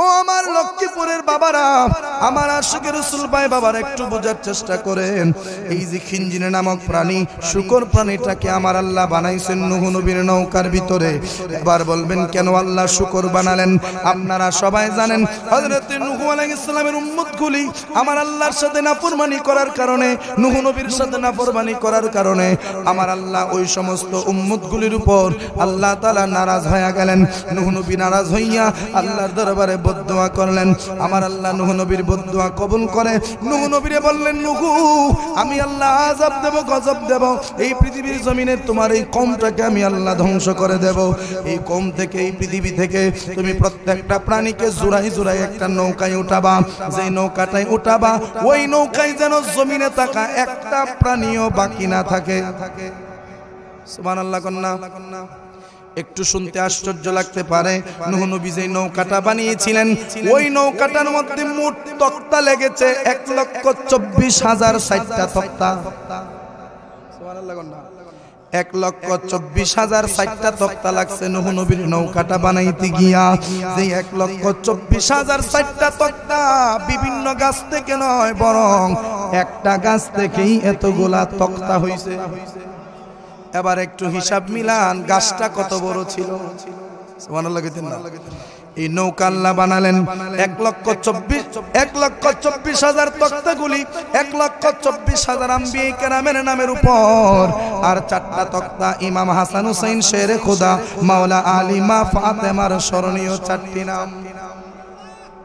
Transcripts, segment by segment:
ও আমার লক্ষ্মীপুরের বাবারা, আমার আশিকের রাসূল ভাই বাবারা, একটু বোঝার চেষ্টা করেন। এই যে খিনজির নামক প্রাণী, শূকর প্রাণীটাকে আমার আল্লাহ বানাইছেন নূহ নবীর নৌকার ভিতরে। এবার বলবেন কেন আল্লাহ শূকর বানালেন? আপনারা সবাই জানেন হযরত নূহ আলাইহিস সালামের উম্মতগুলি আমার আল্লাহর সাথে নাফরমানি করার কারণে, নূহ নবীর সাথে নাফরমানি করার কারণে আমার আল্লাহ ওই সমস্ত উম্মতগুলির উপর আল্লাহ তাআলা নারাজ হয়ে গেলেন। নূহ নবী নারাজ হইয়া আল্লাহর দরবারে বদদুয়া করলেন। আমার আল্লাহ নূহ নবীর বদদুয়া কবুল করে নূহ নবীরে বললেন, নূহ আমি আল্লাহ আযাব দেব, গজব দেব, এই পৃথিবীর জমিনে তোমার এই কওমটাকে আমি আল্লাহ ধ্বংস করে দেব। এই কওম থেকে, এই পৃথিবী থেকে তুমি প্রত্যেকটা প্রাণীকে জোড়াই জোড়াই একটা নৌকায় উঠাবা। যেই নৌকাটায় উঠাবা ওই নৌকায় যেন জমিনে থাকা একটা প্রাণীও বাকি না থাকে। সুবহানাল্লাহ কন্না। একটু শুনতে আশ্চর্য লাগতে পারে, নূহ নবী যে নৌকাটা বানিয়েছিলেন ওই নৌকাটার মধ্যে মোট তক্তা লেগেছে 1,24,000 তক্তা। সুবহানাল্লাহ কন্না। 1,24,000 তক্তা লাগছে নূহ নবীর নৌকাটা বানাইতে গিয়া। যে 1,24,000 তক্তা বিভিন্ন গাছ থেকে নয়, বরং একটা গাছ থেকেই এতগুলা তক্তা হইছে। এবার একটু হিসাব মিলান, গাছটা কত বড় ছিল। সুবহানাল্লাহ কইতেন না? এই নৌকা আল্লাহ বানালেন 1,24,000 তক্তাগুলি 1,24,000 আম্বিয়া কেরামের নামের উপর, আর 4টা তক্তা ইমাম হাসান হুসাইন শেরে খোদা মাওলা আলী মা ফাতেমার স্মরণীয় 4টি নাম।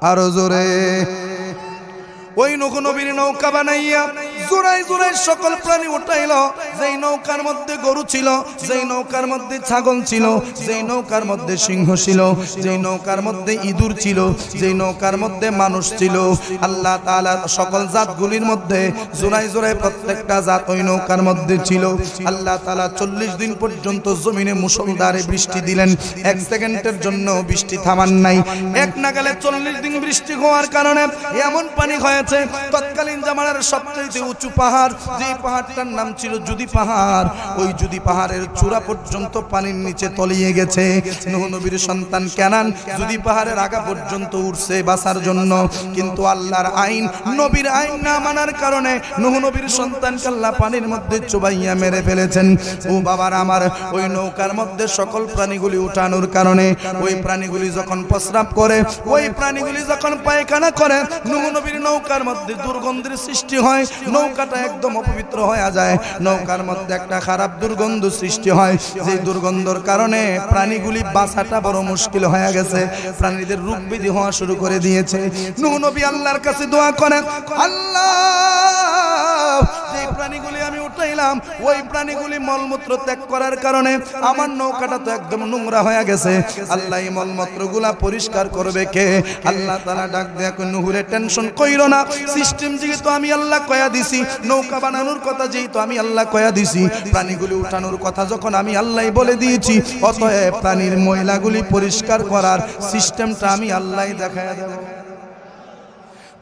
আরো জোরে। ওই নূহ নবীর নৌকা বানাইয়া জোড়াই জোড়াই সকল প্রাণী উঠাইল। যেই নৌকার মধ্যে গরু ছিল, যেই নৌকার মধ্যে ছাগল ছিল, যেই নৌকার মধ্যে সিংহ ছিল, যেই নৌকার মধ্যে ইঁদুর ছিল, যেই নৌকার মধ্যে মানুষ ছিল, আল্লাহ তাআলা সকল জাতগুলির মধ্যে জোড়াই জোড়াই প্রত্যেকটা জাত ওই নৌকার মধ্যে ছিল। আল্লাহ তাআলা 40 দিন পর্যন্ত জমিনে মুষলধারে বৃষ্টি দিলেন, 1 সেকেন্ডের জন্য বৃষ্টি থামান নাই। এক নাগালে 40 দিন বৃষ্টি হওয়ার কারণে এমন পানি হয়েছে তৎকালীন জামানার সবচেয়ে উঁচু পাহাড়, যে পাহাড়টার নাম ছিল জুদি পাহাড়, ওই জুদি পাহাড়ের চূড়া পর্যন্ত পানির নিচে তলিয়ে গেছে। নূহ নবীর সন্তান কেনান জুদি পাহাড়ের আগা পর্যন্ত উঠছে বাঁচার জন্য, কিন্তু আল্লাহর আইন, নবীর আইন না মানার কারণে নূহ নবীর সন্তানকে আল্লাহ পানির মধ্যে চুবাইয়া মেরে ফেলেছেন। ও বাবার আমার, ওই নৌকার মধ্যে সকল প্রাণীগুলি উঠানোর কারণে ওই প্রাণীগুলি যখন প্রস্রাব করে, ওই প্রাণীগুলি যখন পায়খানা করে, নূহ নবীর নৌকার মধ্যে দুর্গন্ধের সৃষ্টি হয়। নৌকাটা একদম অপবিত্র হয়ে যায়। নৌকার মধ্যে একটা খারাপ দুর্গন্ধ সৃষ্টি হয়, যে দুর্গন্ধের কারণে প্রাণীগুলি বাঁচাটা বড় মুশকিল হয়ে গেছে। প্রাণীদের রোগ ব্যাধি হওয়া শুরু করে দিয়েছে। নূহ নবী আল্লাহর কাছে দোয়া করেন, আল্লাহ যে প্রাণীগুলি আমি উঠাইলাম ওই প্রাণীগুলি মলমূত্র ত্যাগ করার কারণে আমার নৌকাটা তো একদম নোংরা হয়ে গেছে। আল্লাহ এই মলমূত্রগুলা পরিষ্কার করবে কে? আল্লাহ তাআলা ডাক দেয়া কই, নূহুরে টেনশন কইরো না, সিস্টেম যেহেতু আমি আল্লাহ কয়া দিছি, নৌকা বানানোর কথা যেহেতু আমি আল্লাহ কয়া দিছি, প্রাণীগুলি উঠানোর কথা যখন আমি আল্লাহই বলে দিয়েছি, অতএব প্রাণীর ময়লাগুলি পরিষ্কার করার সিস্টেমটা আমি আল্লাহই দেখায়া দেব।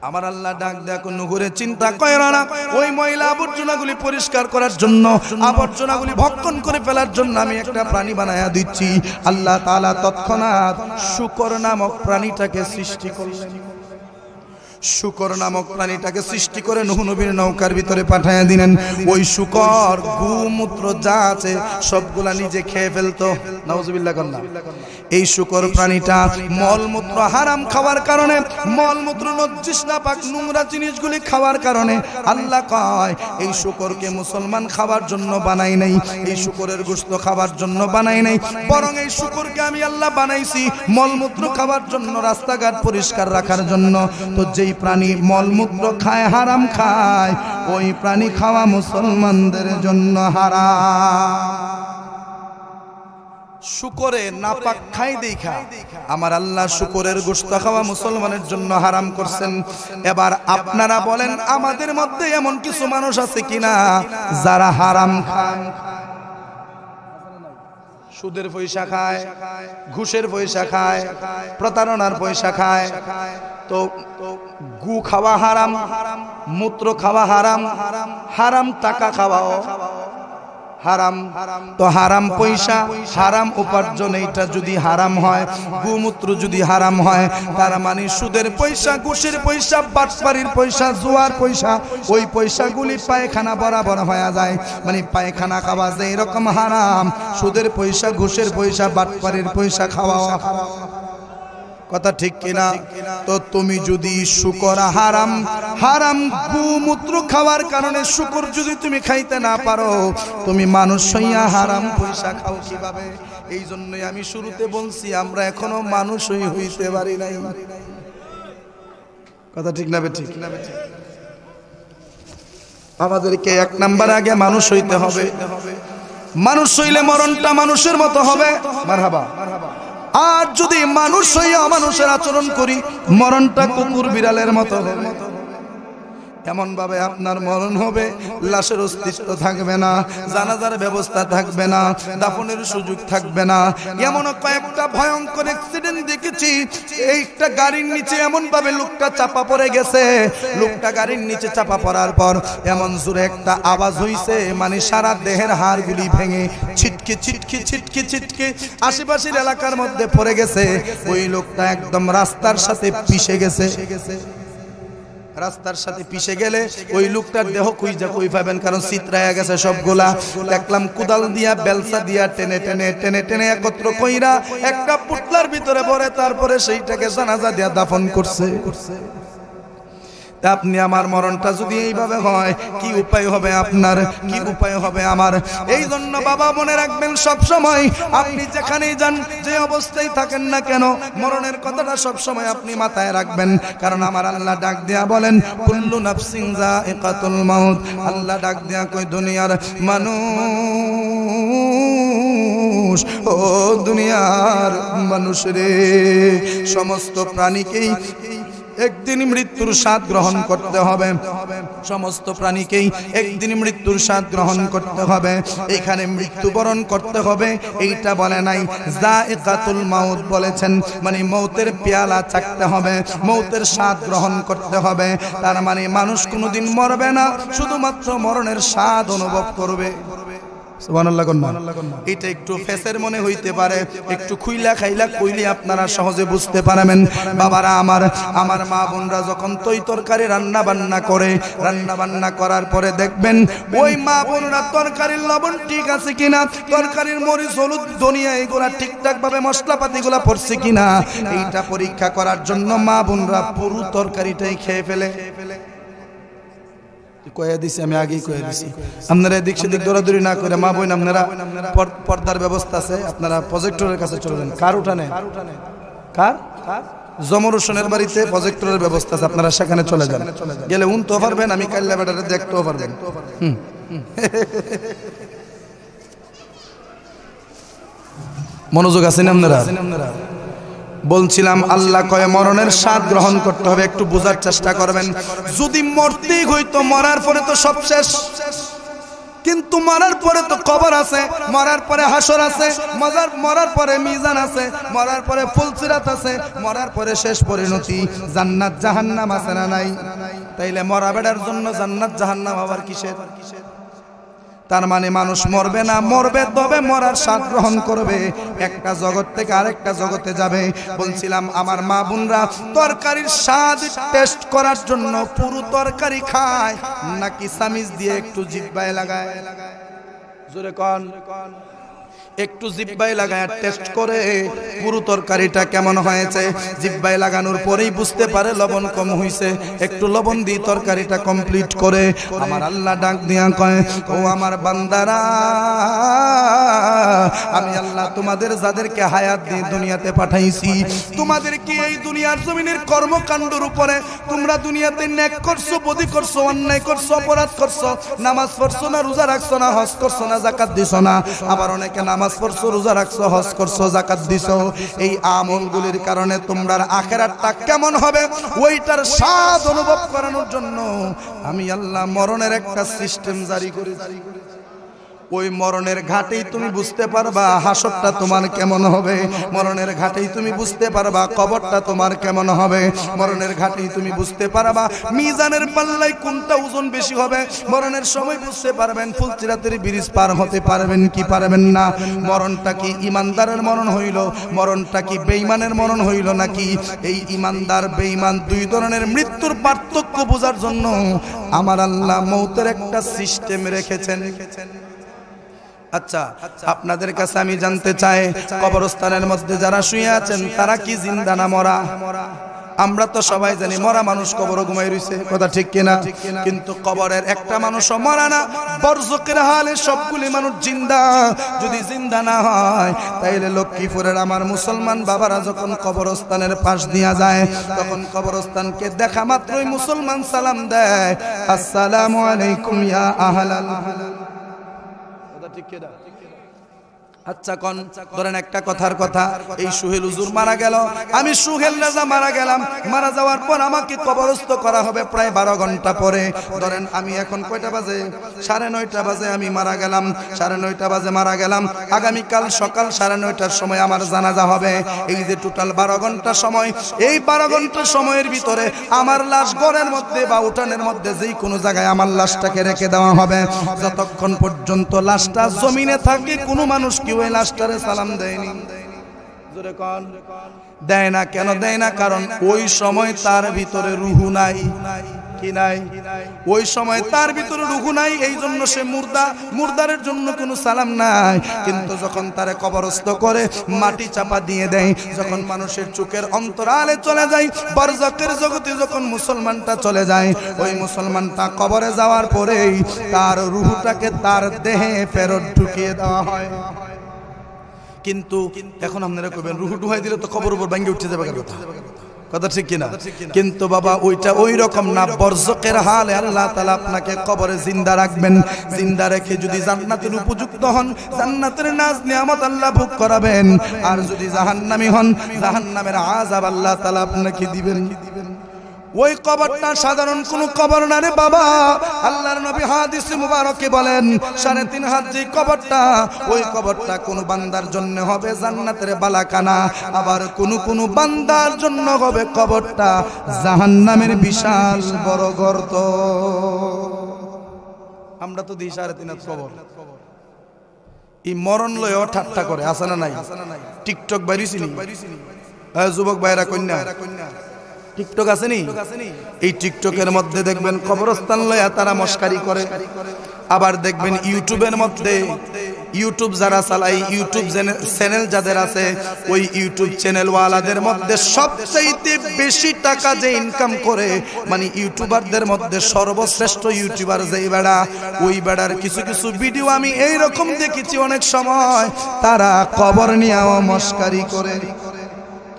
আমার আল্লাহ ডাক দেখো, নূহুরে চিন্তা কইরো না, ওই ময়লা আবর্জনাগুলি পরিষ্কার করার জন্য, আবর্জনাগুলি ভক্ষণ করে ফেলার জন্য আমি একটা প্রাণী বানায়া দিচ্ছি। আল্লাহ তাআলা তৎক্ষণাৎ শূকর নামক প্রাণীটাকে সৃষ্টি করলেন। শূকর নামক প্রাণীটাকে সৃষ্টি করে নূহ নবীর নৌকার ভিতরে পাঠায়া দিলেন। ওই শূকর গোমূত্র যা আছে সবগুলা নিজে খেয়ে ফেলতো। নাউজুবিল্লাহ কন্না। এই শূকর প্রাণীটা মলমূত্র হারাম খাওয়ার কারণে, মলমূত্র নজ্জিস নাপাক নোংরা জিনিসগুলি খাওয়ার কারণে আল্লাহ কয় এই শূকরকে মুসলমান খাওয়ার জন্য বানাই নাই, এই শূকরের গোশত খাওয়ার জন্য বানাই নাই, বরং এই শূকরকে আমি আল্লাহ বানাইছি মলমূত্র খাওয়ার জন্য, রাস্তাঘাট পরিষ্কার রাখার জন্য। তো যেই প্রাণী মলমূত্র খায়, হারাম খায়, ওই প্রাণী খাওয়া মুসলমানদের জন্য হারাম। শূকরে নাপাক খাই দেখা আমার আল্লাহ শূকরের গোশত খাওয়া মুসলমানের জন্য হারাম করছেন। এবার আপনারা বলেন, আমাদের মধ্যে এমন কিছু মানুষ আছে কিনা যারা হারাম খায়? সুদের পয়সা খায়, ঘুষের পয়সা খায়, প্রতারণার পয়সা খায়। তো গু খাওয়া হারাম, মূত্র খাওয়া হারাম, হারাম টাকা খাওয়াও হারাম। তো হারাম পয়সা, হারাম উপার্জন, এইটা যদি হারাম হয়, গোমূত্র যদি হারাম হয়, তার মানে সুদের পয়সা, ঘুষের পয়সা, বাটপাড়ির পয়সা, জুয়ার পয়সা, ওই পয়সাগুলি পায়খানা বরাবর হয়ে যায়, মানে পায়খানা খাওয়া যায়, এরকম হারাম। সুদের পয়সা, ঘুষের পয়সা, বাটপাড়ির পয়সা খাওয়া, কথা ঠিক কিনা? তো তুমি যদি শুকর হারাম, হারাম গোমূত্র খাওয়ার কারণে শুকর যদি তুমি খাইতে না পারো, তুমি মানুষ হইয়া হারাম পয়সা খাও কিভাবে? এই জন্যই আমি শুরুতে বলছি আমরা এখনো মানুষই হইতে পারি নাই। কথা ঠিক না বেঠিক? আমাদেরকে এক নাম্বার আগে মানুষ হইতে হবে। মানুষ হইলে মরণটা মানুষের মতো হবে। মারহাবা। আর যদি মানুষ হইয়া অমানুষের আচরণ করি, মরণটা কুকুর বিড়ালের মতো হবে। এমন ভাবে আপনার মরণ হবে, লাশের অস্তিত্ব থাকবে না, জানাজার ব্যবস্থা থাকবে না, দাফনের সুযোগ থাকবে না। এমন কয়েকটা ভয়ঙ্কর অ্যাক্সিডেন্ট দেখেছি, এইটা গাড়ির নিচে এমন ভাবে লোকটা চাপা পড়ে গেছে, লোকটা গাড়ির নিচে চাপা পড়ার পর এমন জোরে একটা আওয়াজ হইছে, মানে সারা দেহের হাড়গুলি ভেঙে ছিটকে ছিটকে ছিটকে ছিটকে আশেপাশের এলাকার মধ্যে পড়ে গেছে। ওই লোকটা একদম রাস্তার সাথে পিষে গেছে। রাস্তার সাথে পিষে গেলে ওই লোকটার দেহ কুইজা কই পাবেন, কারণ চিত্রায়া গেছে সবগুলা। দেখলাম কোদাল দিয়া, বেলসা দিয়া টেনে টেনে টেনে টেনে একত্র কইরা একটা পুটলার ভিতরে ভরে তারপরে সেইটাকে জানাজা দিয়া দাফন করছে। আপনি আমার মরণটা যদি এইভাবে হয়, কি উপায় হবে আপনার, কি উপায় হবে আমার? এই জন্য বাবা মনে রাখবেন, সব সময় আপনি যেখানেই যান, যে অবস্থায় থাকেন না কেন, মরণের কথাটা সব সময় আপনি মাথায় রাখবেন। কারণ আমার আল্লাহ ডাক দিয়া বলেন, কুল্লু নাফসিন যায়িকাতুল মাউত। আল্লাহ ডাক দিয়া কই, দুনিয়ার মানুষ, ও দুনিয়ার মানুষ রে, সমস্ত প্রাণীকেই একদিন মৃত্যুর স্বাদ গ্রহণ করতে হবে। সমস্ত প্রাণীকেই একদিন মৃত্যুর স্বাদ গ্রহণ করতে হবে। এখানে মৃত্যুবরণ করতে হবে এইটা বলে নাই, যায়িকাতুল মাউত বলেছেন, মানে মৌতের পেয়ালা চাকতে হবে, মৌতের স্বাদ গ্রহণ করতে হবে। তার মানে মানুষ কোনোদিন মরবে না, শুধুমাত্র মরণের স্বাদ অনুভব করবে। সুবহানাল্লাহ। এটা একটু ফেসের মনে হইতে পারে, একটু খুইলা খাইলা কইলে আপনারা সহজে বুঝতে পারবেন। বাবারা আমার, আমার মা বোনরা যখন তৈ তরকারি রান্না বান্না করে, রান্না বান্না করার পরে দেখবেন ওই মা বোনরা তরকারির লবণ ঠিক আছে কিনা, তরকারির মরিচ হলুদ ধনিয়া এগুলা ঠিকঠাক ভাবে মশলাপাতিগুলা পড়ছে কিনা, এইটা পরীক্ষা করার জন্য মা বোনরা পুরো তরকারিটাই খেয়ে ফেলে। কয়ে দিছি, আমি আগেই কয়ে দিছি। আপনারা এদিক সেদিক দৌড়াদৌড়ি না করে মা বোন, আপনারা পর্দার ব্যবস্থা আছে, আপনারা প্রজেক্টরের কাছে চলে যান। কার উঠানে? কার? জমর হোসেনের বাড়িতে প্রজেক্টরের ব্যবস্থা আছে, আপনারা সেখানে চলে যান। গেলে উনতেও পারবেন, আমি কাল্লা বেটারে দেখতেও পারবেন। মনোযোগ আছেন আপনারা? বলছিলাম আল্লাহ কয় মরণের স্বাদ গ্রহণ করতে হবে, একটু বোঝার চেষ্টা করবেন। যদি মরতেই হইতো, মরার পরে তো সব শেষ, কিন্তু মরার পরে তো কবর আছে, মরার পরে হাসর আছে, মরার পরে মিজান আছে, মরার পরে ফুলসিরাত আছে, মরার পরে শেষ পরিণতি জান্নাত জাহান্নাম আছে না নাই? তাইলে মরা বেড়ার জন্য জান্নাত জাহান্নাম আবার কিসের? তার মানে মানুষ মরবে না, মরবে তবে মরার স্বাদ গ্রহণ করবে, একটা জগৎ থেকে আরেকটা জগতে যাবে। বলছিলাম আমার মা বোনরা তরকারির স্বাদ টেস্ট করার জন্য পুরো তরকারি খায় নাকি চামিচ দিয়ে একটু জিহ্বায় লাগায়? জোরে কোন? একটু জিহ্বায় লাগায় টেস্ট করে পুরো তরকারিটা কেমন হয়েছে। জিহ্বায় লাগানোর পরেই বুঝতে পারে লবণ কম হয়েছে, একটু লবণ দিয়ে তরকারিটা কমপ্লিট করে আমার আল্লাহ ডাক দিয়া কয়, ও আমার বান্দারা, আমি আল্লাহ তোমাদের যাদেরকে হায়াত দিয়ে দুনিয়াতে পাঠাইছি, তোমাদেরকে এই দুনিয়ার জমিনের কর্মকাণ্ডের উপরে, তোমরা দুনিয়াতে নেক করছো, বদি করছো, অন্যায় করছো, অপরাধ করছো, নামাজ পড়ছো না, রোজা রাখছো না, হজ করছো না, যাকাত দিছো না, আবার অনেকে নামাজ পড়ছো, রোজা রাখছো, হজ করছো, যাকাত দিছো, এই আমলগুলির কারণে তোমরা আখিরাতটা কেমন হবে ওইটার স্বাদ অনুভব করানোর জন্য আমি আল্লাহ মরণের একটা সিস্টেম জারি করেছি। ওই মরণের ঘাটেই তুমি বুঝতে পারবা হাসরটা তোমার কেমন হবে, মরণের ঘাটেই তুমি বুঝতে পারবা কবরটা তোমার কেমন হবে, মরণের ঘাটেই তুমি বুঝতে পারবা মিজানের পাল্লায় কোনটা ওজন বেশি হবে। মরণের সময় বুঝতে পারবেন ফুলসিরাতের ব্রিজ পার হতে পারবেন কি পারবেন না। মরণটা কি ইমানদারের মরণ হইল, মরণটা কি বেঈমানের মরণ হইল নাকি। এই ইমানদার বেঈমান দুই ধরনের মৃত্যুর পার্থক্য বোঝার জন্য আমার আল্লাহ মৌতের একটা সিস্টেম রেখেছেন। আচ্ছা, আপনাদের কাছে আমি জানতে চাই, কবরস্থানের মধ্যে যারা শুয়ে আছেন তারা কি জিন্দা না মরা? আমরা তো সবাই জানি মরা মানুষ কবরে ঘুমাই রইছে, কথা ঠিক কিনা? কিন্তু কবরের একটা মানুষও মরা না, বরজকের হালে সবগুলি মানুষ জিন্দা। যদি জিন্দা না হয় তাইলে লক্ষ্মীপুরের আমার মুসলমান বাবারা যখন কবরস্থানের পাশ দিয়া যায় তখন কবরস্থানকে দেখা মাত্রই মুসলমান সালাম দেয়, আসসালামু আলাইকুম ইয়া আহলাল। কথা ঠিক কিনা? আচ্ছা কোন ধরেন একটা কথার কথা, এই সুহেল হুজুর মারা গেল, আমি সুহেল রাজা মারা গেলাম, মারা যাওয়ার পর আমাকে কবরস্থ করা হবে প্রায় 12 ঘন্টা পরে। ধরেন আমি এখন কয়টা বাজে, 9:30 বাজে আমি মারা গেলাম, 9:30 বাজে মারা গেলাম, আগামীকাল সকাল 9:30টার সময় আমার জানাজা হবে। এই যে টোটাল 12 ঘন্টা সময়, এই 12 ঘন্টা সময়ের ভিতরে আমার লাশ ঘরের মধ্যে বা উঠানের মধ্যে যেই কোনো জায়গায় আমার লাশটাকে রেখে দেওয়া হবে। যতক্ষণ পর্যন্ত লাশটা জমিনে থাকে কোনো মানুষ কি ওই লাশটারে সালাম দেয়নি? জোরে কোন দেয় না? কেন দেয় না? কারণ ওই সময় তার ভিতরে রুহু নাই। কি নাই? ওই সময় তার ভিতরে রুহু নাই, এই জন্য সে মুর্দা, মুর্দারের জন্য কোনো সালাম নাই। কিন্তু যখন তারে কবরস্থ করে মাটি চাপা দিয়ে দেয়, যখন মানুষের চোখের অন্তরালে চলে যায়, বরজকের জগতে যখন মুসলমানটা চলে যায়, ওই মুসলমানটা কবরে যাওয়ার পরেই তার রুহুটাকে তার দেহে ফেরত ঢুকিয়ে দেওয়া হয়। কিন্তু এখন আপনারা কইবেন রুহু ঢুকাই দিলে তো কবর উপর ভাঙে উঠে যাবে, কথা ঠিক কিনা? কিন্তু বাবা ওইটা ওই রকম না। বরজকের হালে আল্লাহ তাআলা আপনাকে কবরে জিন্দা রাখবেন। জিন্দা রেখে যদি জান্নাতের উপযুক্ত হন, জান্নাতের নাজ নিয়ামত আল্লাহ ভোগ করাবেন। আর যদি জাহান্নামী হন, জাহান্নামের আযাব আল্লাহ তাআলা আপনাকে দিবেন। ওই কবরটা সাধারণ কোন কবর না রে বাবা। আল্লাহর নবী হাদিসে মুবারকে বলেন 3.5 হাত যে কবরটা, ওই কবরটা কোন বান্দার জন্য হবে জান্নাতের বালাখানা, আবার কোন বান্দার জন্য হবে কবরটা জাহান্নামের বিশাল বড় গর্ত। আমরা তো দিই 3.5 হাত কবর, এই মরণ লয়ও ঠাট্টা করে, আছে না নাই? টিকটক বাইরিছি নি যুবক ভাইরা, কন্যা টিকটক আছে নি? এই টিকটকের মধ্যে দেখবেন কবরস্থান লয়া তারা মস্কারি করে। আবার দেখবেন ইউটিউবের মধ্যে, ইউটিউব যারা চালায়, ইউটিউব চ্যানেল যাদের আছে, ওই ইউটিউব চ্যানেল ওয়ালাদের মধ্যে সবচাইতে বেশি টাকা যে ইনকাম করে, মানে ইউটিউবারদের মধ্যে সর্বশ্রেষ্ঠ ইউটিউবার যেই বেড়া, ওই বেড়ার কিছু কিছু ভিডিও আমি এই রকম দেখেছি অনেক সময় তারা কবর নিয়েও মস্কারি করে।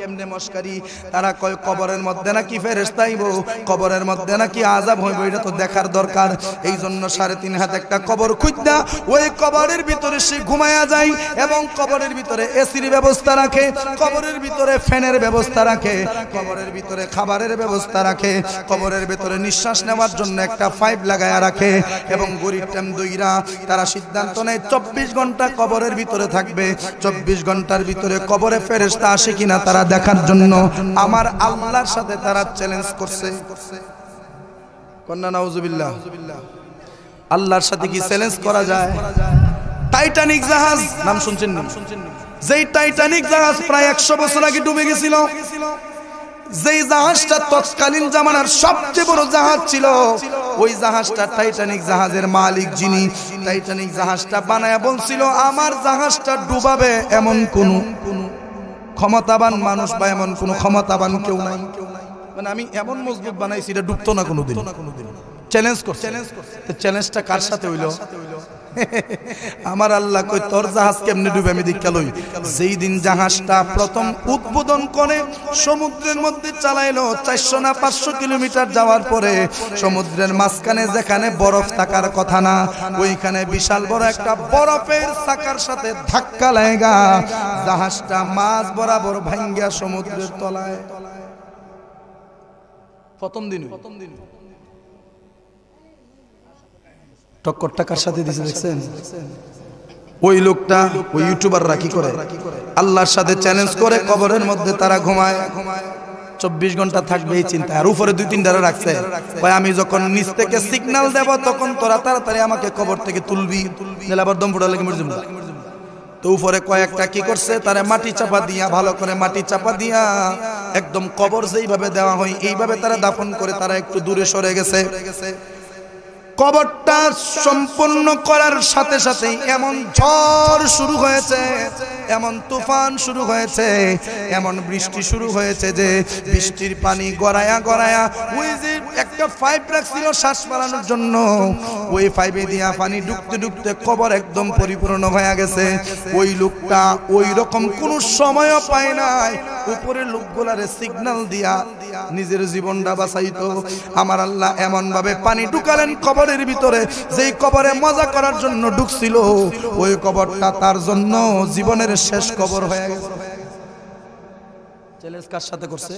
কেমনে মস্কারি? তারা কয় কবরের মধ্যে নাকি ফেরেশতা আইবো, কবরের মধ্যে নাকি আযাব হইব, এটা তো দেখার দরকার। এই জন্য 3.5 হাত একটা কবর খুঁজা ওই কবরের ভিতরে সে ঘুমায়া যায়, এবং কবরের ভিতরে এসির ব্যবস্থা রাখে, কবরের ভিতরে ফ্যানের ব্যবস্থা রাখে, কবরের ভিতরে খাবারের ব্যবস্থা রাখে, কবরের ভিতরে নিঃশ্বাস নেওয়ার জন্য একটা পাইপ লাগায়া রাখে, এবং গরিব টাইম দইরা তারা সিদ্ধান্ত নেয় 24 ঘন্টা কবরের ভিতরে থাকবে। 24 ঘন্টার ভিতরে কবরে ফেরেশতা আসে কিনা তারা দেখার জন্য আমার আল্লাহর সাথে তারা চ্যালেঞ্জ করছে। কন্না নাউজুবিল্লাহ। আল্লাহর সাথে কি চ্যালেঞ্জ করা যায়? টাইটানিক জাহাজ নাম শুনছেন না? যেই টাইটানিক জাহাজ প্রায় 100 বছর আগে ডুবে গেছিল, যেই জাহাজটা তৎকালীন জামানার সবচেয়ে বড় জাহাজ ছিল, ওই জাহাজটা টাইটানিক জাহাজের মালিক যিনি টাইটানিক জাহাজটা বানায়া বলছিল আমার জাহাজটা ডুবাবে, এমন কোন ক্ষমতাবান মানুষ বা এমন কোন ক্ষমতাবান কেউ নাই। মানে আমি এমন মজবুত বানাইছি এটা ডুবতো না কোনোদিন। চ্যালেঞ্জ করছে। চ্যালেঞ্জটা কার সাথে হইল? আমার আল্লাহ কই তোর জাহাজ কেমনে ডুবে আমি দেখা লই। যেই দিন জাহাজটা প্রথম উদ্বোধন করে সমুদ্রের মধ্যে চালাইলো, 400 না 500 কিলোমিটার যাওয়ার পরে সমুদ্রের মাঝখানে যেখানে বরফ থাকার কথা না, ওইখানে বিশাল বড় একটা বরফের চাকার সাথে ধাক্কা লাগা জাহাজটা মাঝ বরাবর ভাঙ্গিয়া সমুদ্রের তলায়। প্রথম দিন টক্কর টাকার সাথে দিছে, দেখছেন? ওই লোকটা ওই ইউটিউবাররা কি করে আল্লাহর সাথে চ্যালেঞ্জ করে কবরের মধ্যে তারা ঘুমায় 24 ঘন্টা থাকবে এই চিন্তা আর উপরে 2-3 রাখছে কয় আমি যখন নিচ থেকে সিগন্যাল দেব তখন তোরা তাড়াতাড়ি আমাকে কবর থেকে তুলবি নালে আবার দম ফুটা লাগে মরে যাবো তো উপরে কয়েকটা কি করছে তারা মাটি চাপা দিয়া ভালো করে মাটি চাপা দিয়া একদম কবর যেইভাবে দেওয়া হয় এইভাবে তারা দাফন করে তারা একটু দূরে সরে গেছে কবরটা সম্পূর্ণ করার সাথে সাথে এমন ঝড় শুরু হয়েছে এমন তুফান শুরু হয়েছে এমন বৃষ্টি শুরু হয়েছে যে বৃষ্টির পানি গড়ায়া গড়ায়া ওই যে একটা পাইপ রাখছিল শ্বাস মারানোর জন্য ওই পাইপে দিয়া পানি ঢুকতে ঢুকতে কবর একদম পরিপূর্ণ হয়ে গেছে ওই লোকটা ওই রকম কোনো সময়ও পায় নাই উপরে লোকগুলারে সিগন্যাল দিয়া নিজের জীবনটা বাঁচাইতো আমার আল্লাহ এমন ভাবে পানি ঢুকালেন কবরের ভিতরে যেই কবরে মজা করার জন্য ঢুকছিল ওই কবরটা তার জন্য জীবনের শেষ কবর হয়ে গেছে চ্যালেঞ্জ কার সাথে করছে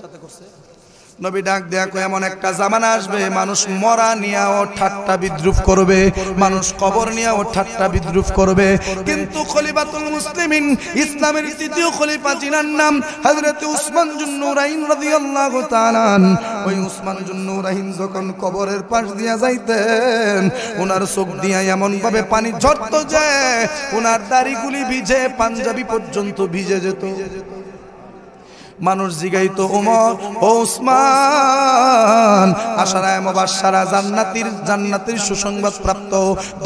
নবী ডাক দেয়া কয় এমন একটা জামানা আসবে মানুষ মরা নিয়েও ঠাট্টা বিদ্রুপ করবে মানুষ কবর নিয়েও ঠাট্টা বিদ্রুপ করবে কিন্তু খলিফাতুল মুসলিমিন ইসলামের তৃতীয় খলিফা যিনার নাম হযরত উসমান যুন্নুরাইন রাদিয়াল্লাহু তাআলা ওই উসমান যুন্নুরাইন যখন কবরের পাশ দিয়া যাইতেন ওনার চোখ দিয়া এমন ভাবে পানি ঝরতো যে ওনার দাড়িগুলি ভিজে পাঞ্জাবি পর্যন্ত ভিজে যেত মানুষ জিগাইতো ওমর ও উসমান আশারায়ে মুবাশশারা জান্নাতের সুসংবাদ প্রাপ্ত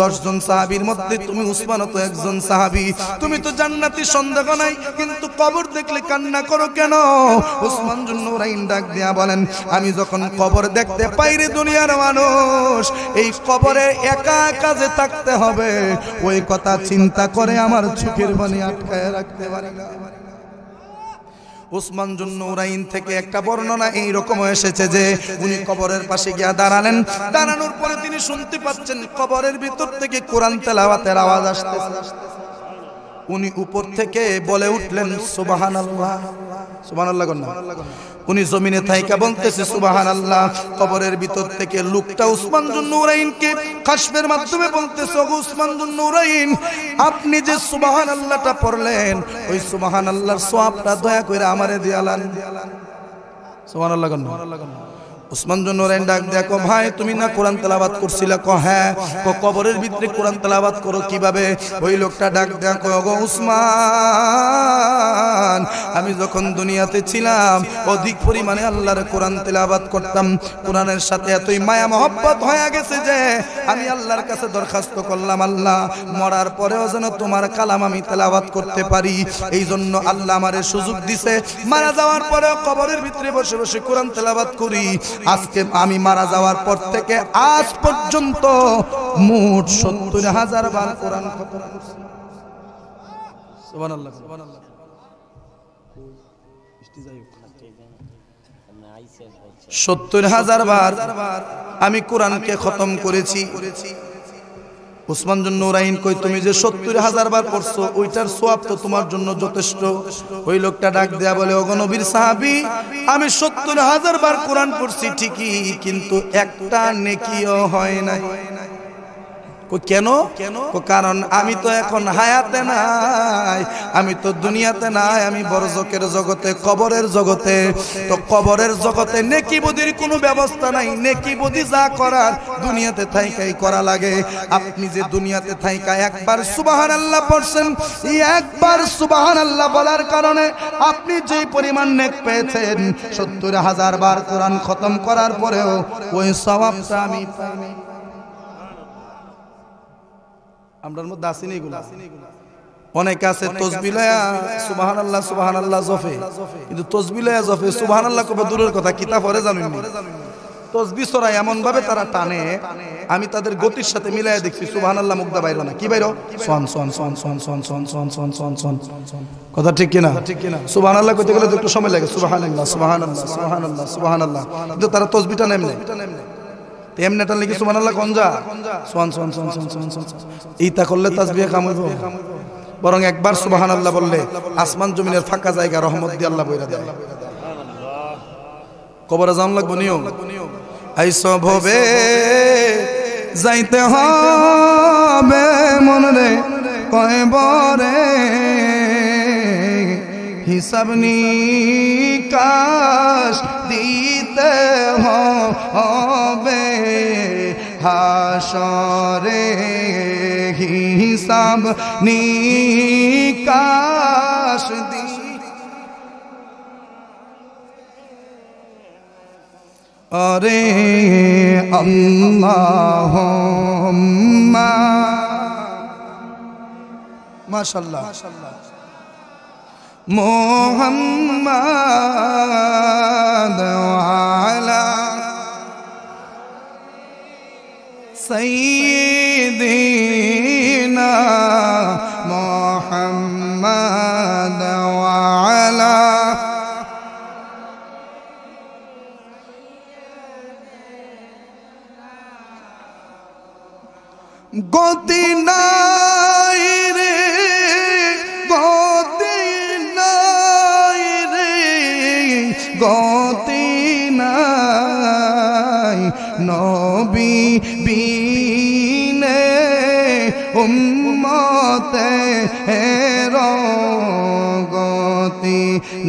10 জন সাহাবীর মধ্যে তুমি উসমানও তো একজন সাহাবী তুমি তো জান্নাতি সন্দেহ নাই কিন্তু কবর দেখলে কান্না করো কেন উসমান যুন্নুরাইন ডাক দিয়া বলেন আমি যখন কবর দেখতে পাই রে দুনিয়ার মানুষ এই কবরে একা একা যে থাকতে হবে ওই কথা চিন্তা করে আমার চোখের পানি আটকায় রাখতে পারি না উসমান যুন্নুরাইন থেকে একটা বর্ণনা এই রকম এসেছে যে উনি কবরের পাশে গিয়া দাঁড়ালেন দাঁড়ানোর পরে তিনি শুনতে পাচ্ছেন কবরের ভিতর থেকে কোরআন তেলাওয়াতের আওয়াজ আসতেছে উনি উপর থেকে বলে উঠলেন সুবহানাল্লাহ সুবহানাল্লাহ গন্না উনি জমিনে থাইকা বলতেছে সুবহানাল্লাহ কবরের ভিতর থেকে লোকটা উসমান যুন্নুরাইনকে কাশফের মাধ্যমে বলতেছে ওগো উসমান যুন্নুরাইন আপনি যে সুবহানাল্লাহটা পড়লেন ওই সুবহানাল্লাহর সওয়াবটা দয়া করে আমারে দিয়ালান সুবহানাল্লাহ গন্না উসমান যুন্নুরাইন ডাক দেখো ভাই তুমি না কোরআন তেলাওয়াত করছিলা কো হ্যাঁ কো কবরের ভিতরে কোরআন তেলাওয়াত করো কিভাবে ওই লোকটা ডাক দেখো ওগো উসমান আমি যখন দুনিয়াতে ছিলাম অধিক পরিমাণে আল্লাহর কোরআন তেলাওয়াত করতাম কোরআনের সাথে এতই মায়া মহব্বত হয়ে গেছে যে আমি আল্লাহর কাছে দরখাস্ত করলাম আল্লাহ মরার পরেও যেন তোমার কালাম আমি তেলাওয়াত করতে পারি এই জন্য আল্লাহ আমারে সুযোগ দিছে মারা যাওয়ার পরেও কবরের ভিতরে বসে বসে কোরআন তেলাওয়াত করি আজকে আমি মারা যাওয়ার পর থেকে আজ পর্যন্ত মোট ৭০,০০০ বার কোরআন খতম করছি সুবহানাল্লাহ সুবহানাল্লাহ ৭০,০০০ বার আমি কোরআনকে খতম করেছি উসমান যুন্নুরাইন কই তুমি যে ৭০,০০০ বার পড়ছো ওইটার সওয়াব তো তোমার জন্য যথেষ্ট ওই লোকটা ডাক দেয়া বলে ওগো নবীর সাহাবী আমি ৭০,০০০ বার কোরআন পড়ছি ঠিকই কিন্তু একটা নেকিও হয় নাই কেন কারণ আমি তো এখন হায়াতে নাই আমি তো দুনিয়াতে নাই আমি বরজকের জগতে কবরের জগতে তো কবরের জগতে নেকি বদির কোনো ব্যবস্থা নাই নেকি বদি যা করার দুনিয়াতে থাইকাই করা লাগে আপনি যে দুনিয়াতে থাইকা একবার সুবহানাল্লাহ পড়ছেন এই একবার সুবহানাল্লাহ বলার কারণে আপনি যে পরিমাণ নেক পেয়েছেন ৭০,০০০ বার কোরআন খতম করার পরেও ওই সওয়াবটা আমি পাইনি আমরার মধ্যে আসেনি এগুলো অনেক আছে তাসবিহ লয়া সুবহানাল্লাহ সুবহানাল্লাহ জফে কিন্তু তাসবিহ লয়া জফে সুবহানাল্লাহ কবে দূরের কথা কিতাব পড়ে জানেন না তাসবিহ সরা এমন ভাবে তারা টানে আমি তাদের গতির সাথে মিলায়া দেখছি সুবহানাল্লাহ মুগ্ধা বাইরো না কি বাইরো সন সন সন সন সন সন সন সন সন সন কথা ঠিক কি না সুবহানাল্লাহ কইতে গেলে একটু সময় লাগে সুবহানাল্লাহ সুবহানাল্লাহ সুবহানাল্লাহ সুবহানাল্লাহ কিন্তু তারা তাসবিহটা নেমনে এমনেটা লাগি সুবহানাল্লাহ গঞ্জা সোয়ান সোয়ান সোয়ান সোয়ান সোয়ান এইটা করলে তাসবিহ কাম হইব বরং একবার সুবহানাল্লাহ বললে আসমান জমিনের ফাঁকা জায়গা রহমত দিয়ে আল্লাহ বইরা দেয় কবরে যাওয়া লাগবে নিয়ম আইসো ভবে যাইতে হবে মন রে কয়বরে হিসাব নিকাশ দিতে হবে হাসরে হিসাব নিকাশ আরে আল্লাহুম্মা মাশাআল্লাহ মুহাম্মাদ ওয়া আলা সাইয়্যিদিনা মুহাম্মাদ ওয়া আলা গতি নাই রে গতি নাই রে গতি নাই নবী বিনে উম্মতে গতি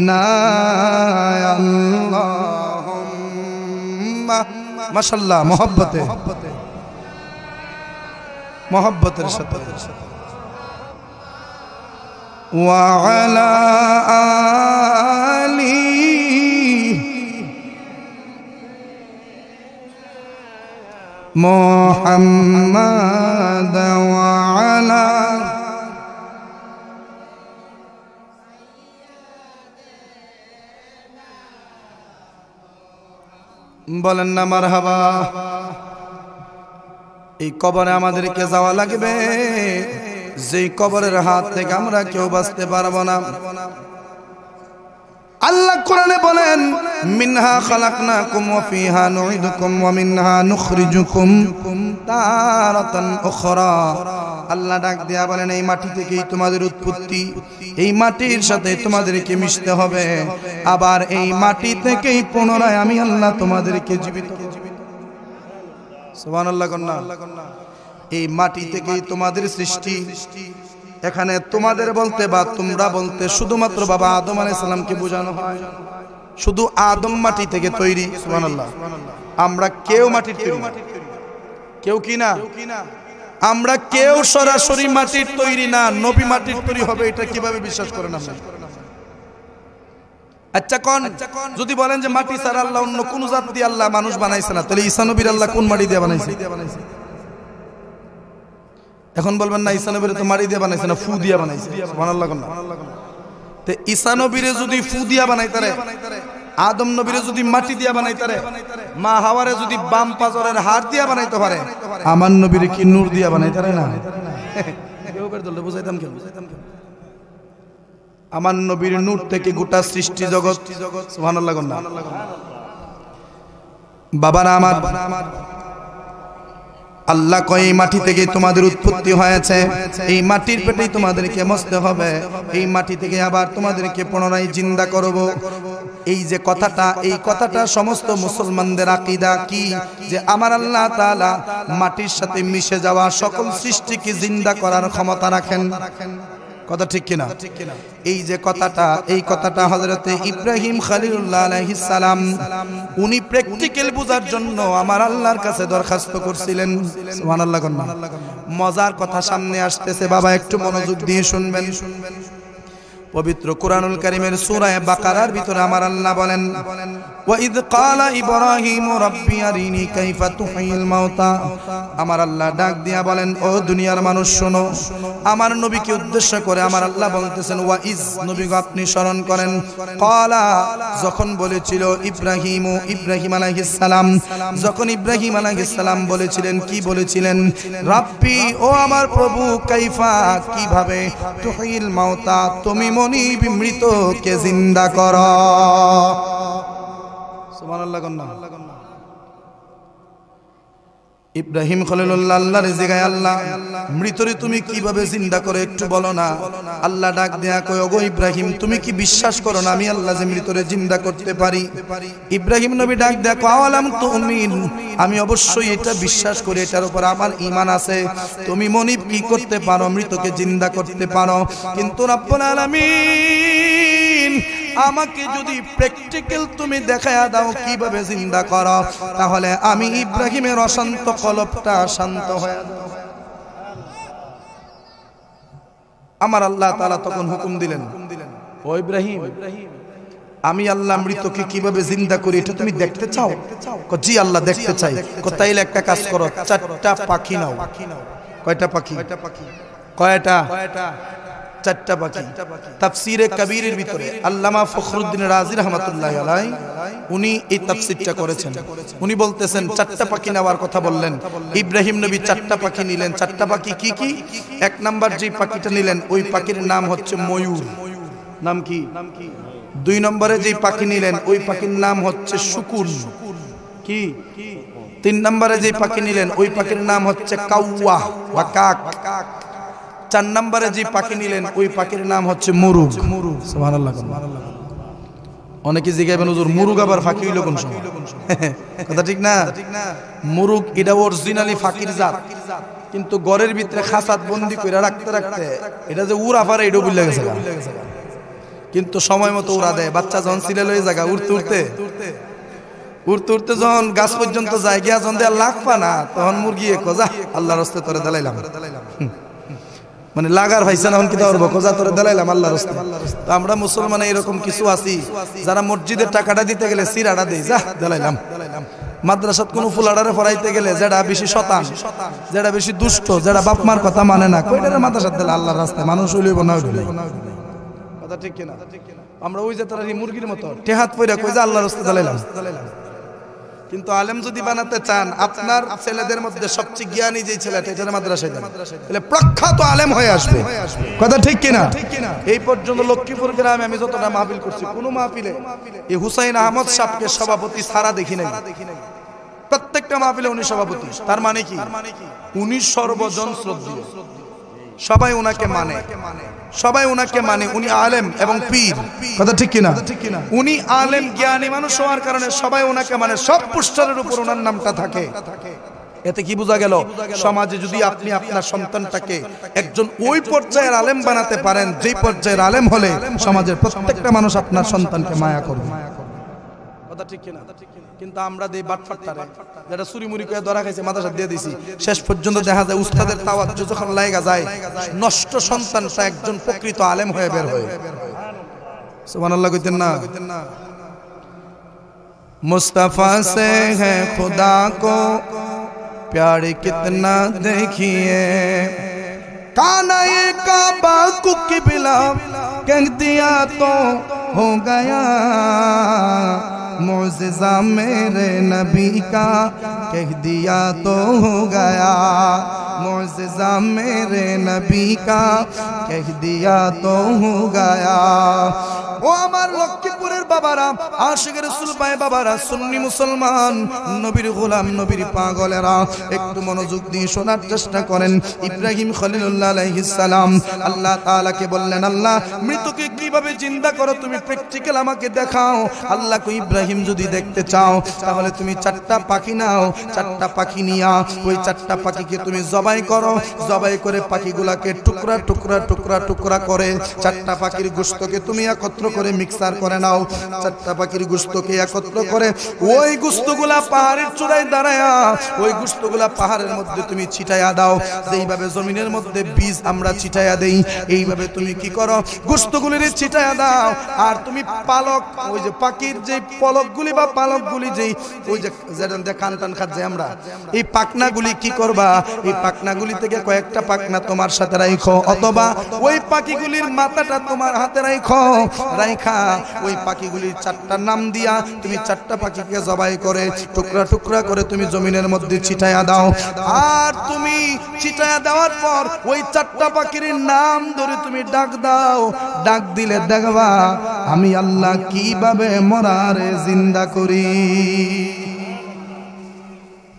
নাই আল্লাহুম্মা মাশাআল্লাহ মোহব্বতে মোহব্বতের সাথে ওয়া আলা আলি মুহাম্মাদ ওয়া আলা বলেন না মারহাবা। এই কবরে আমাদেরকে যাওয়া লাগবে, যেই কবরের হাত থেকে আমরা কেউ বাঁচতে পারবো না। আল্লাহ কোরআনে বলেন মিনহা খালাকনাকুম ওয়া ফিহা নুঈদুকুম ওয়া মিনহা নুখরিজুকুম তারাতান উখরা। আল্লাহ ডাক দিয়া বলেন এই মাটি থেকেই তোমাদের উৎপত্তি, এই মাটির সাথে তোমাদেরকে মিশতে হবে, আবার এই মাটি থেকেই পুনরায় আমি আল্লাহ তোমাদেরকে জীবিত করব। সুবহানাল্লাহ কন্না। এই মাটি থেকেই তোমাদের সৃষ্টি। এখানে তোমাদের বলতে বা তোমরা বলতে শুধুমাত্র বাবা আদম আলাইহিস সালামকে বোঝানো হয়। শুধু আদম মাটি থেকে তৈরি। সুবহানাল্লাহ। আমরা কেউ মাটির তৈরি, কেউ কি না, আমরা কেউ সরাসরি মাটির তৈরি না। নবী মাটির তৈরি হবে এটা কিভাবে বিশ্বাস করেন আপনি? আচ্ছা কোন যদি বলেন যে মাটি ছাড়া আল্লাহ অন্য কোন জাত দিয়ে আল্লাহ মানুষ বানাইছে না, তাহলে ঈসা নবীর আল্লাহ কোন মাটি দিয়ে বানাইছে? এখন বলবেন না ঈসা নবীর তো মাটি দিয়ে বানাইছে না, ফু দিয়ে বানাইছে। সুবহানাল্লাহ কোন। তে ঈসা নবীরে যদি ফু দিয়া বানাইতারে, আদম নবীরে যদি মাটি দিয়া বানাইতারে, মা হাওয়ারে যদি বাম পাজরের হাড় দিয়া বানাইতে পারে, আমার নবীরে কি নূর দিয়া বানাইতারে না? কেউ করে দলতে বুঝাইতাম কেন? আমার নবীর নূর থেকে গোটা সৃষ্টি জগৎ। সুবহানাল্লাহ কোন। বাবারা আমার, আল্লাহ কয় এই মাটি থেকে তোমাদের উৎপত্তি হয়েছে, এই মাটির পেটেই তোমাদেরকে মরতে হবে, এই মাটি থেকে আবার তোমাদেরকে পুনরায় জিন্দা করব। এই যে কথাটা, এই কথাটা সমস্ত মুসলমানদের আকীদা কি, যে আমার আল্লাহ তাআলা মাটির সাথে মিশে যাওয়া সকল সৃষ্টিকে জিন্দা করার ক্ষমতা রাখেন। কথা ঠিক কিনা? এই যে কথাটা, এই কথাটা হযরতে ইব্রাহিম খলিলুল্লাহ আলাইহিস সালাম উনি প্র্যাকটিক্যাল বোঝার জন্য আমার আল্লাহর কাছে দরখাস্ত করছিলেন। সুবহানাল্লাহ। মজার কথা সামনে আসতেছে বাবা, একটু মনোযোগ দিয়ে শুনবেন। পবিত্র কুরআনুল কারীমের সূরা বাকারার ভিতরে আমার আল্লাহ বলেন ওয়া ইয ক্বালা ইব্রাহিমু রাব্বি আরিনি কাইফা তুহয়িল মাউতা। আমার আল্লাহ ডাক দিয়া বলেন ও দুনিয়ার মানুষ শোনো, আমার নবীকে উদ্দেশ্য করে আমার আল্লাহ বলতেছেন ওয়া ইয, নবীকে আপনি স্মরণ করেন, ক্বালা, যখন বলেছিল ইব্রাহিম আলাইহিস সালাম, যখন ইব্রাহিম আলাইহিস সালাম বলেছিলেন, কি বলেছিলেন? রাব্বি, ও আমার প্রভু, কাইফা, কিভাবে, তুহয়িল মাউতা, তুমি মৃতকে জিন্দা কর। সুবহানাল্লাহ। ইব্রাহিম খলিলুল্লাহ আল্লাহর জিগায়, আল্লাহ মৃতরে তুমি কিভাবে জিন্দা করে একটু বলো না। আল্লাহ ডাক দেয়া কয়, ওগো ইব্রাহিম, তুমি কি বিশ্বাস করো না আমি আল্লাহ যে মৃতরে জিন্দা করতে পারি? ইব্রাহিম নবী ডাক দেয়া কয়, আওয়ালাম তুমিন, আমি অবশ্যই এটা বিশ্বাস করি, এটার উপর আমার ঈমান আছে। তুমি মনিব কি করতে পারো? মৃতকে জিন্দা করতে পারো। কিন্তু রব্বুল আলামিন আমাকে যদি প্র্যাকটিক্যাল তুমি দেখায়া দাও কিভাবে জিন্দা করো, তাহলে আমি ইব্রাহিমের অশান্ত কলবটা শান্ত হয়ে যাবে। আমার আল্লাহ তাআলা তখন হুকুম দিলেন, ও ইব্রাহিম, আমি আল্লাহ মৃতকে কিভাবে জিন্দা করি এটা তুমি দেখতে চাও? জি আল্লাহ, দেখতে চাই। তাইলে একটা কাজ করো, 4টা পাখি নাও। কয়টা পাখি? কয়টা? 4টা পাখি। তাফসীরে কবীরের ভিতরে আল্লামা ফখরুদ্দিন রাজি রাহমাতুল্লাহি আলাইহি উনি এই তাফসীরটা করেছেন। উনি বলতেছেন 4টা পাখি নেওয়ার কথা বললেন। ইব্রাহিম নবী 4টা পাখি নিলেন। 4টা পাখি কি কি? 1 নাম্বার যে পাখিটা নিলেন ওই পাখির নাম হচ্ছে ময়ূর। নাম কি? 2 নম্বরে যে পাখি নিলেন ওই পাখির নাম হচ্ছে শুকুন। কি? 3 নম্বরে যে পাখি নিলেন ওই পাখির নাম হচ্ছে কাউয়া বা কাক। 4 নম্বরে যে পাখি নিলেন ওই পাখির নাম হচ্ছে মুরুগ। সুবহানাল্লাহ। অনেকে জিজ্ঞাসা হুজুর, মুরুগ আবার ফাঁকি হইল কোন সময়? কথা ঠিক না? মুরুগ এটা অরিজিনালি ফাঁকির জাত, কিন্তু ঘরের ভিতরে খাঁচাত বন্দি করে রাখতে রাখতে এটা যে উড়া পারে এটাও ভুলে গেছে। কিন্তু সময় মতো উড়া দেয়। বাচ্চা যখন সিলে লয়ে জায়গা উড়তে উড়তে যখন গাছ পর্যন্ত যায়, গিয়া যখন দেয়া লাগবা না, তখন মুরগি কজা আল্লাহর রাস্তায় তোরে দালাইলাম। মানে লাগার ভাইসা না কি ধরবো, কজা তোরে দালাইলাম আল্লাহর রাস্তায়। তো আমরা মুসলমান এরকম কিছু আছি যারা মসজিদের টাকাটা দিতে গেলে সিরাটা দেই, যা দালাইলাম। মাদ্রাসাত কোন ফুলাডারে পড়াইতে গেলে যেটা বেশি শতান, যেটা বেশি দুষ্ট, যেটা বাপ মার কথা মানে না, কয়টারে মাদ্রাসাত দিলে আল্লাহর রাস্তায় মানুষ হইলইব না হইল। কথা ঠিক কিনা? আমরা ওই যে তারা মুরগির মতো টেহাত পয়রা কই যে আল্লাহর রাস্তায় দালাইলাম। কিন্তু আলেম যদি বানাতে চান, আপনার ছেলেদের মধ্যে সবচেয়ে জ্ঞানী যে ছেলেটা, এটার মাদ্রাসায় দেন, তাহলে প্রখ্যাত আলেম হয়ে আসবে। কথা ঠিক কিনা? এই পর্যন্ত লক্ষ্মীপুর গ্রামে আমি যতটা মাহফিল করছি, কোন মাহফিলে এই হুসাইন আহমদ সাহেবকে সভাপতি ছাড়া দেখি নাই। প্রত্যেকটা মাহফিলে উনি সভাপতি। তার মানে কি? উনি সর্বজন শ্রদ্ধেয়, সবাই উনাকে মানে, সবাই উনাকে মানে। উনি আলেম এবং পীর। কথা ঠিক কিনা? উনি আলেম জ্ঞানী মানুষ হওয়ার কারণে সবাই উনাকে মানে। সব পোস্টারের উপর ওনার নামটা থাকে। এতে কি বোঝা গেল? সমাজে যদি আপনি আপনার সন্তানটাকে একজন ওই পর্যায়ের আলেম বানাতে পারেন, যেই পর্যায়ের আলেম হলে সমাজের প্রত্যেকটা মানুষ আপনার সন্তানকে মায়া করবে। কথা ঠিক কিনা? কিন্তু আমরা দেই বাটফাট্টারে, যেটা চুরিমুরি করে ধরা খাইছে মাদ্রাসা দিয়ে দিছি, শেষ পর্যন্ত দেখা যায় উস্তাদের তাওয়াজ্জু যখন লাগা যায়, নষ্ট সন্তানটা একজন প্রকৃত আলেম হয়ে বের হয়। সুবহানাল্লাহ কইতেন না? मुस्तफा से है खुदा को प्यार कितना देखिए, कानाए काबा को किबला कह दिया तो हो गया, मुअज्जिज़ा मेरे नबी का कह दिया तो हो गया, मुअज्जिज़ा मेरे नबी का कह दिया तो हो गया। ও আমার লক্ষ্মীপুরের বাবারা, আশিকের রাসূল ভাই বাবারা, সুন্নি মুসলমান, নবীর গোলাম, নবীর পাগলেরা, একটু মনোযোগ দিয়ে শোনার চেষ্টা করেন। ইব্রাহিম খলিলুল্লাহ আলাইহিস সালাম আল্লাহ তাআলাকে বললেন, আল্লাহ মৃতকে কিভাবে জিন্দা করো তুমি প্র্যাকটিক্যাল আমাকে দেখাও। আল্লাহ কই, ইব্রাহিম যদি দেখতে চাও তাহলে তুমি 4টা পাখি নাও। 4টা পাখি নিয়া ওই 4টা পাখিকে তুমি জবাই করো। জবাই করে পাখিগুলাকে টুকরা টুকরা টুকরা টুকরা করে 4টা পাখির গোশতকে তুমি একত্র করে মিক্সার করে নাও। 4টা পাখির গোশতকে একত্র করে ওই গোশতগুলা পাহাড়ের চূড়ায় দাঁড়ায়া ওই গোশতগুলা পাহাড়ের মধ্যে তুমি ছিটায়া দাও। যেইভাবে জমিনের মধ্যে বীজ আমরা ছিটায়া দেই, এইভাবে তুমি কি করো, গোশতগুলির ছিটায়া দাও। আর তুমি পালক, ওই যে পাখির যে পলকগুলি বা পালকগুলি, যেই ওই যে যেটা কান টান খাচ্ছে আমরা, এই পাখনাগুলি কি করবা, এই পাখনাগুলি থেকে কয়েকটা পাখনা তোমার সাথে রাখো, অথবা ওই পাখিগুলির মাথাটা তোমার হাতে রাখো। রাইখা ওই পাখিগুলির 4টা নাম দিয়া তুমি 4টা পাখিকে জবাই করে টুকরা টুকরা করে তুমি জমিনের মধ্যে ছিটায়া দাও। আর তুমি ছিটায়া দেওয়ার পর ওই 4টা পাখির নাম ধরে তুমি ডাক দাও। ডাক দিলে দেখবা আমি আল্লাহ কিভাবে মরারে জিন্দা করি।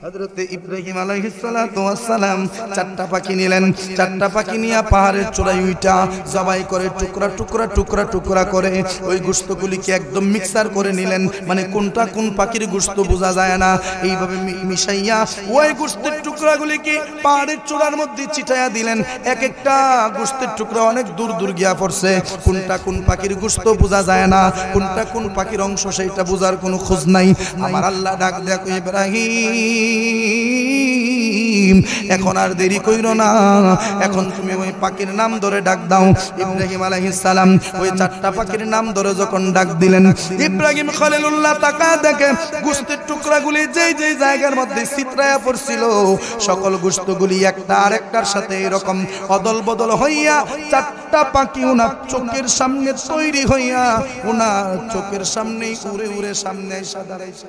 হযরতে ইব্রাহিম আলাইহিস সালাতু ওয়াস সালাম চারটা পাখি নিলেন, চারটা পাখি নিয়ে পাহাড়ের চূড়ায় উঠা জবাই করে টুকরা টুকরা টুকরা টুকরা করে ওই গোশতগুলিকে একদম মিক্সার করে নিলেন, মানে কোনটা কোন পাখির গোশত বোঝা যায় না, এইভাবে মিশাইয়া ওই গোশতের টুকরাগুলিকে পাহাড়ের চূড়ার মধ্যে ছিটাইয়া দিলেন। এক একটা গোশতের টুকরা অনেক দূর দূর গিয়া পড়ছে, কোনটা কোন পাখির গোশত বোঝা যায় না, কোনটা কোন পাখির অংশ সেইটা বোঝার কোনো খোঁজ নাই। আমার আল্লাহ ডাক দেখো ইব্রাহিম, এখন আর দেরি কইরো না, এখন তুমি ওই পাখির নাম ধরে ডাক দাও। ইব্রাহিম আলাইহিস সালাম ওই চারটা পাখির নাম ধরে যখন ডাক দিলেন, ইব্রাহিম খলিলুল্লাহ তাকায় দেখে গোশতের টুকরাগুলি যেই যেই জায়গার মধ্যে ছিটরায়া পড়ছিল সকল গোশতগুলি একটা আরেকটার সাথে এরকম অদল বদল হইয়া চারটা পাখি ওনার চোখের সামনে তৈরি হইয়া ওনার চোখের সামনেই উড়ে উড়ে সামনে এসে দাঁড়াইছে।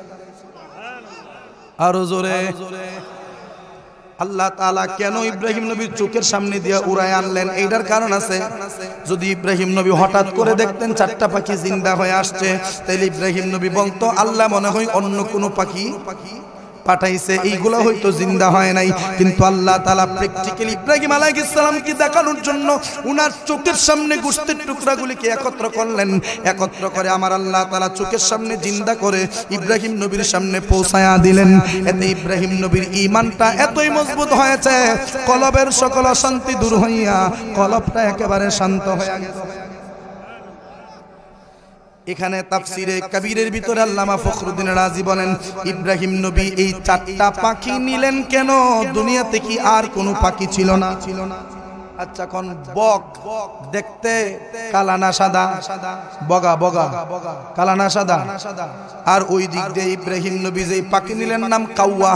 আরো জোরে। আল্লাহ তাআলা কেন ইব্রাহিম নবীর চোখের সামনে দিয়ে উড়ায় আনলেন? এইটার কারণ আছে। যদি ইব্রাহিম নবী হঠাৎ করে দেখতেন চারটা পাখি জিন্দা হয়ে আসছে, তাহলে ইব্রাহিম নবী বলতো আল্লাহ মনে হয় অন্য কোনো পাখি পাঠাইছে, এইগুলা হয়তো জিন্দা হয় নাই। কিন্তু আল্লাহ তাআলা প্র্যাকটিক্যালি ইব্রাহিম আলাইহিস সালামকে দেখানোর জন্য উনার চোখের সামনে গোশতের টুকরাগুলিকে একত্র করলেন। একত্র করে আমার আল্লাহ তাআলা চোখের সামনে জিন্দা করে ইব্রাহিম নবীর সামনে পৌঁছায়া দিলেন। এতে ইব্রাহিম নবীর ঈমানটা এতই মজবুত হয়েছে, কলবের সকল অশান্তি দূর হইয়া কলবটা একেবারে শান্ত হয়ে গেছে। এখানে তাফসিরে কবিরের ভিতরে আল্লামা ফখরুদ্দিন রাজি বলেন, ইব্রাহিম নবী এই চারটা পাখি নিলেন কেন? দুনিয়াতে কি আর কোনো পাখি ছিল না? আচ্ছা, কোন বক দেখতে কালা না সাদা? বগা বগা কালা না সাদা? আর ওই দিক দিয়ে ইব্রাহিম নবী যে পাখি নিলেন নাম কাওয়া।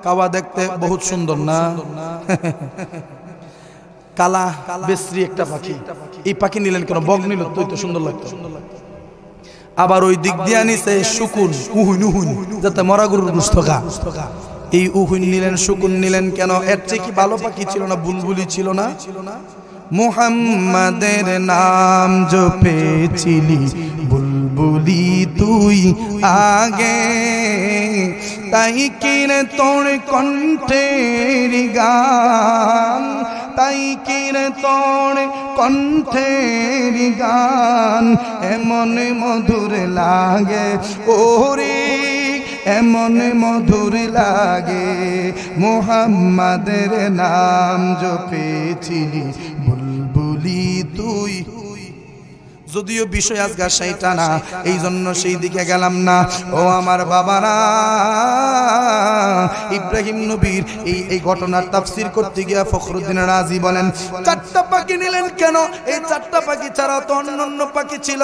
কাওয়া দেখতে বহুত সুন্দর না? কালা বেশ্রী একটা পাখি, এই পাখি নিলেন কেন? বগ নিল তো সুন্দর লাগতো। আবার ওই দিক দিয়ে নিছে শুকুন, উহুন উহুন, যাতে মরা গরুর গোশত খা। এই উহুন নিলেন, শুকুন নিলেন কেন? এর চেয়ে কি ভালো পাখি ছিল না? বুলবুলি ছিল না? মুহাম্মাদের নাম জপেছিলি বুলবুলি তুই আগে, তাই কিনে তোর কণ্ঠের গান, তাই কিনে তোর কণ্ঠের গান এমন মধুর লাগে ওরে, এমন মধুর লাগে। মুহাম্মাদের নাম জপেছিলি বুলবুলি তুই। যদিও বিষয় আজকে সেইটা না, এই জন্য সেই দিকে গেলাম না। ও আমার বাবারা, ইব্রাহিম নবীর এই ঘটনার তাফসীর করতে গিয়া ফখরুদ্দিন রাজি বলেন, চারটা পাখি নিলেন কেন? এই চারটা পাখি ছাড়া তো অন্যান্য পাখি ছিল,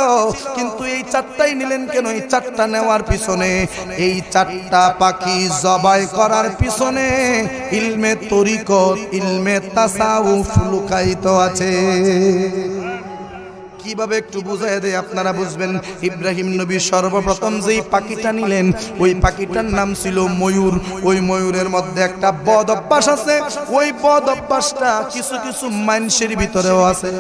কিন্তু এই চারটাই নিলেন কেন? এই চারটা নেওয়ার পিছনে, এই চারটা পাখি জবাই করার পিছনে ইলমে তরিকত, ইলমে তাসাউফ লুকায়িত আছে। কিভাবে একটু বুঝাই দেয়, আপনারা বুঝবেন। ইব্রাহিম নবী সর্বপ্রথম যেই পাখিটা নিলেন ওই পাখিটার নাম ছিল ময়ূর। ওই ময়ূরের মধ্যে একটা বদ অভ্যাস আছে, ওই বদ অভ্যাসটা কিছু কিছু মানুষের ভিতরেও আছে।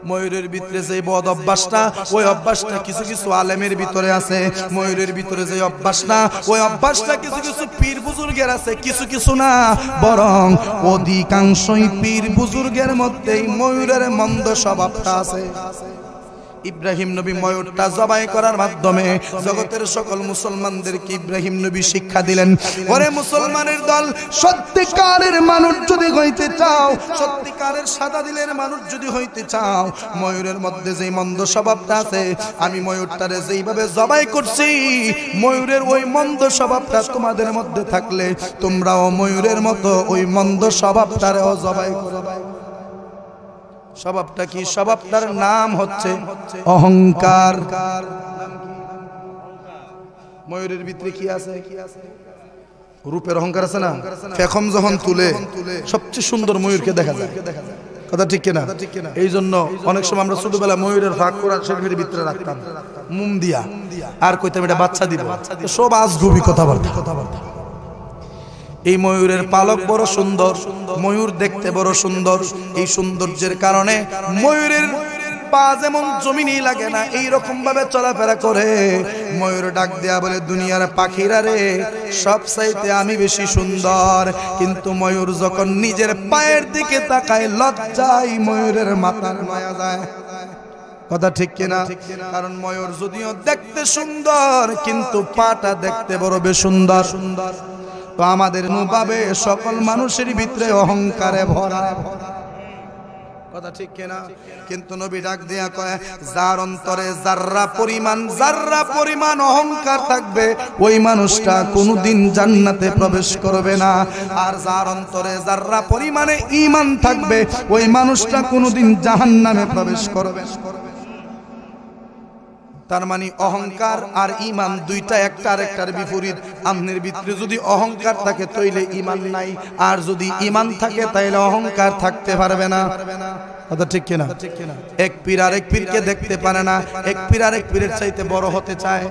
ময়ূরের ভিতরে যে বদ অভ্যাসটা, ওই অভ্যাসটা কিছু কিছু আলেমের ভিতরে আছে। ময়ূরের ভিতরে যে অভ্যাসটা, ওই অভ্যাসটা কিছু কিছু পীর বুজুর্গের আছে, কিছু কিছু না, বরং অধিকাংশই পীর বুজুর্গের মধ্যেই ময়ূরের মন্দ স্বভাবটা আছে। ইব্রাহিম নবী ময়ূরটা জবাই করার মাধ্যমে জগতের সকল মুসলমানদেরকে ইব্রাহিম নবী শিক্ষা দিলেন, ওরে মুসলমানের দল, সত্যিকারের মানুষ যদি হইতে চাও, সত্যিকারের সাদা দিলের মানুষ যদি হইতে চাও, ময়ূরের মধ্যে যে মন্দ স্বভাবটা আছে, আমি ময়ূরটারে যেইভাবে জবাই করছি, ময়ূরের ওই মন্দ স্বভাবটা তোমাদের মধ্যে থাকলে তোমরাও ময়ূরের মতো ওই মন্দ স্বভাবটারেও জবাই করবে। স্বভাবটা কি? স্বভাবটার নাম হচ্ছে অহংকার। ময়ূরের ভিতরে কি আছে? রূপের অহংকার আছে না? পেখম যখন তুলে সবচেয়ে সুন্দর ময়ূরকে দেখা যায়, কথা ঠিক কিনা? এই জন্য অনেক সময় আমরা ছোটবেলা ময়ূরের ফাঁক কোরআন শরীফের ভিতরে রাখতাম মুম দিয়া, আর কইতাম এটা বাচ্চা দিব। সব আজগুবি কথাবার্তা। এই ময়ূরের পালক বড় সুন্দর, ময়ূর দেখতে বড় সুন্দর। এই সৌন্দর্যের কারণে ময়ূরের পা যেমন জমিনেই লাগে না এইরকম ভাবে চলাফেরা করে। ময়ূর ডাক দেয়া বলে, দুনিয়ার পাখিরা রে, সব চাইতে আমি বেশি সুন্দর। কিন্তু ময়ূর যখন নিজের পায়ের দিকে তাকায়, লজ্জায় ময়ূরের মাথার মায়া যায়। কথা ঠিক কিনা? কারণ ময়ূর যদিও দেখতে সুন্দর, কিন্তু পাটা দেখতে বড় বেসুন্দর। তো আমাদের অনুভাবে সকল মানুষের ভিতরে অহংকারে ভরা। কথা ঠিক কিনা? কিন্তু নবী ডাক দিয়া কয়, যার অন্তরে যাররা পরিমাণ অহংকার থাকবে, ওই মানুষটা কোনোদিন জান্নাতে প্রবেশ করবে না। আর যার অন্তরে যাররা পরিমাণে ঈমান থাকবে, ওই মানুষটা কোনোদিন জাহান্নামে প্রবেশ করবে না। তার মানে অহংকার আর ঈমান দুইটা একটা আরেকটার বিপরীত। আপনার ভিতরে যদি অহংকার থাকে তাইলে ঈমান নাই, আর যদি ঈমান থাকে তাইলে অহংকার থাকতে পারবে না। কথা ঠিক কিনা? এক পীর আরেক পীরকে দেখতে পারে না, এক পীর আরেক পীরের চাইতে বড় হতে চায়।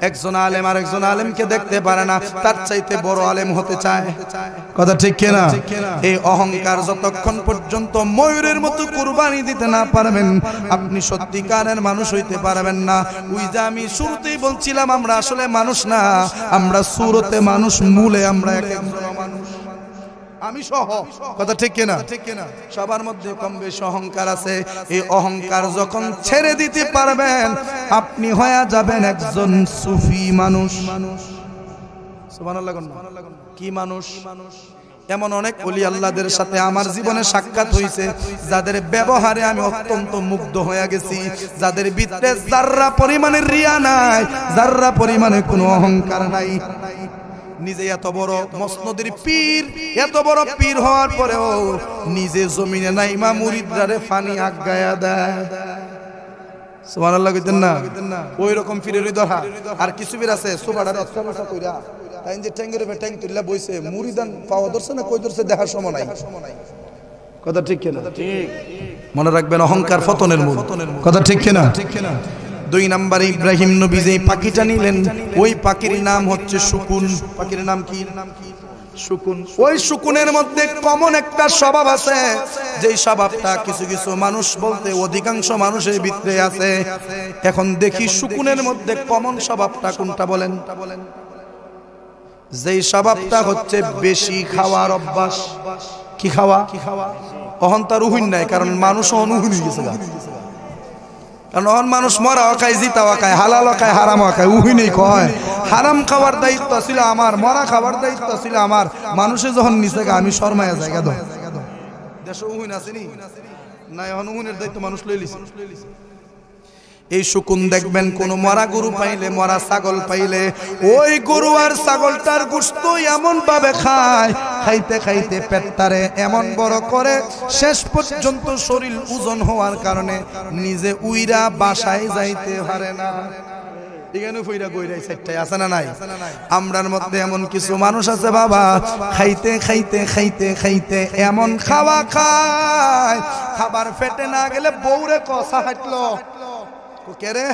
একজন আলেম আরেকজন আলেমকে দেখতে পারে না, তার চাইতে বড় আলেম হতে চায়। কথা ঠিক কিনা? এই অহংকার যতক্ষণ পর্যন্ত ময়ূরের মতো কুরবানি দিতে না পারবেন, আপনি সত্যিকারের মানুষ হইতে পারবেন না। ওই যে আমি শুরুতেই বলছিলাম, আমরা আসলে মানুষ না, আমরা সুরতে মানুষ, মূলে আমরা এক একজন মানুষ, আমি সহ। কথা ঠিক কিনা? সবার মধ্যে কম বেশি অহংকার আছে। এই অহংকার যখন ছেড়ে দিতে পারবেন, আপনি হয়ে যাবেন একজন সুফি মানুষ। সুবহানাল্লাহ। কি মানুষ? এমন অনেক ওলি আল্লাহদের সাথে আমার জীবনে সাক্ষাৎ হয়েছে, যাদের ব্যবহারে আমি অত্যন্ত মুগ্ধ হয়ে গেছি, যাদের ভিতরে যাররা পরিমাণে রিয়া নাই, যাররা পরিমাণে কোনো অহংকার নাই। নিজে এত বড় মসনদের পীর, এত বড় পীর হওয়ার পরেও নিজে জমিনে নাইমা মুরিদরা ফানি আগায়া দেয়। সুবহানাল্লাহ কইতেন না? ওই রকম পীরেরই দহা। আর কিছু পীর আছে সুবাড়ার অস্ত্রমশা কইরা তাই যে ট্যাঙ্গের উপরে ট্যাঙ্ক তুললা বইছে, মুরিদান পাওয়া ধরছে না কই ধরছে দেখার সময় নাই। কথা ঠিক কিনা? ঠিক। মনে রাখবেন, অহংকার পতনের মূল। কথা ঠিক কিনা? দুই নম্বরে ইব্রাহিম নবী যে পাখিটা নিলেন, ওই পাখির নাম হচ্ছে শকুন। পাখির নাম কি? শকুন। ওই শকুনের মধ্যে কমন একটা স্বভাব আছে, যেই স্বভাবটা কিছু কিছু মানুষ বলতে অধিকাংশ মানুষের ভিতরে আছে। এখন দেখি শকুনের মধ্যে কমন স্বভাবটা কোনটা বলেন? যেই স্বভাবটা হচ্ছে বেশি খাওয়ার অভ্যাস। কি খাওয়া? অহংকার উহুন নাই, কারণ মানুষ অনুহুন হয়ে গেছে। কারণ অহন মানুষ মরাও খায়, জিতাও খায়, হালালও খায়, হারামও খায়, উহিনেই কয় হারাম খাওয়ার দায়িত্ব ছিল আমার, মরা খাওয়ার দায়িত্ব ছিল আমার। মানুষে যখন নিচে আমি শর্মায়া জায়গা দাও দেশ উহিন আসেনি না, এখন উহিনের দায়িত্ব মানুষ লই লিছে। এই শকুন দেখবেন, কোন মরা গরু পাইলে, মরা ছাগল পাইলে, ওই গরু আর ছাগলটার গোশত এমন ভাবে খায়, খাইতে খাইতে পেটটারে এমন বড় করে, শেষ পর্যন্ত শরীর ওজন হওয়ার কারণে নিজে উইরা বাসায় যাইতে পারে না। এখানে ফইরা গইরাই সেটাই আছে না নাই? আমরার মধ্যে এমন কিছু মানুষ আছে বাবা, খাইতে খাইতে খাইতে খাইতে এমন খাওয়া খায়, খাবার পেটে না গেলে বউরে কষা হাঁটলো কেরে,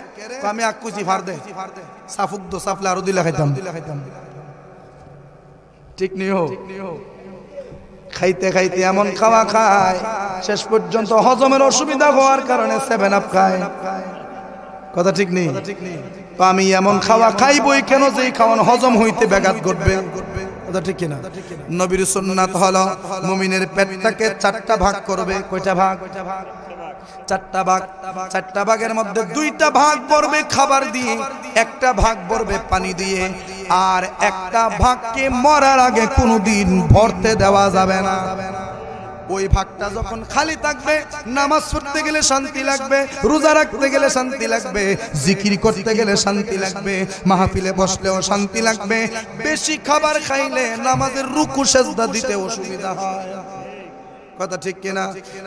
আমি আকুচি ফার দে, সাফুক দো সাফলে আরো দিলা খাইতাম। ঠিক নিও, খাইতে খাইতে এমন খাওয়া খায়, শেষ পর্যন্ত হজমের অসুবিধা হওয়ার কারণে 7 আপ খায়। কথা ঠিক নেই? তো আমি এমন খাওয়া খাইবই কেন, যেই খাওয়ান হজম হইতে ব্যাঘাত ঘটবে। কথা ঠিক কিনা? নবীর সুন্নাত হলো মুমিনের পেটটাকে 4টা ভাগ করবে। কয়টা ভাগ? 4টা ভাগ। 4টা ভাগের মধ্যে 2টা ভাগ পড়বে খাবার দিয়ে, একটা ভাগ পড়বে পানি দিয়ে, আর একটা ভাগকে মরার আগে কোনোদিন ভরতে দেওয়া যাবে না। ওই ভাগটা যখন খালি থাকবে, নামাজ পড়তে গেলে শান্তি লাগবে, রোজা রাখতে গেলে শান্তি লাগবে, জিকির করতে গেলে শান্তি লাগবে, মাহফিলে বসলেও শান্তি লাগবে। বেশি খাবার খাইলে নামাজের রুকু সেজদা দিতে অসুবিধা হয়। কথা ঠিক কিনা?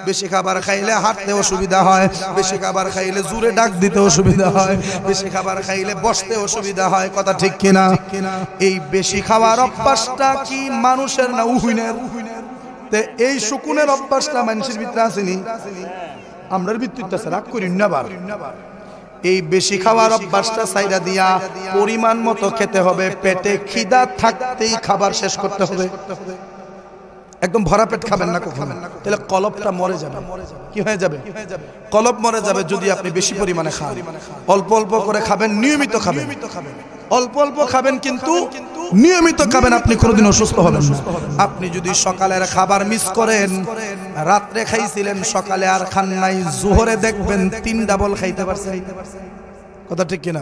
বেশি খাবার খাইলে হাঁটতে অসুবিধা হয়, বেশি খাবার খাইলে জোরে ডাক দিতে অসুবিধা হয়, বেশি খাবার খাইলে বসতে অসুবিধা হয়। কথা ঠিক কিনা? এই বেশি খাওয়ার অভ্যাসটা কি মানুষের না উহুনের? এই শকুনের অভ্যাসটা মানুষের ভিতরে আসেনি, আমরার ভিতরে আছে। রাগ করি না বার। এই বেশি খাওয়ার অভ্যাসটা সাইডা দিয়া পরিমাণ মতো খেতে হবে। পেটে খিদা থাকতেই খাবার শেষ করতে হবে। একদম ভরা পেট খাবেন না কখনো, তাহলে কলবটা মরে যাবে। কি হয়ে যাবে? কলব মরে যাবে যদি আপনি বেশি পরিমাণে খান। অল্প অল্প করে খাবেন, নিয়মিত খাবেন। অল্প অল্প খাবেন কিন্তু নিয়মিত খাবেন, আপনি কোনোদিন অসুস্থ হবেন না। আপনি যদি সকালের খাবার মিস করেন, রাত্রে খাইছিলেন সকালে আর খান নাই, জোহরে দেখবেন 3 ডাবল খাইতে পারছেন। কথা ঠিক কিনা?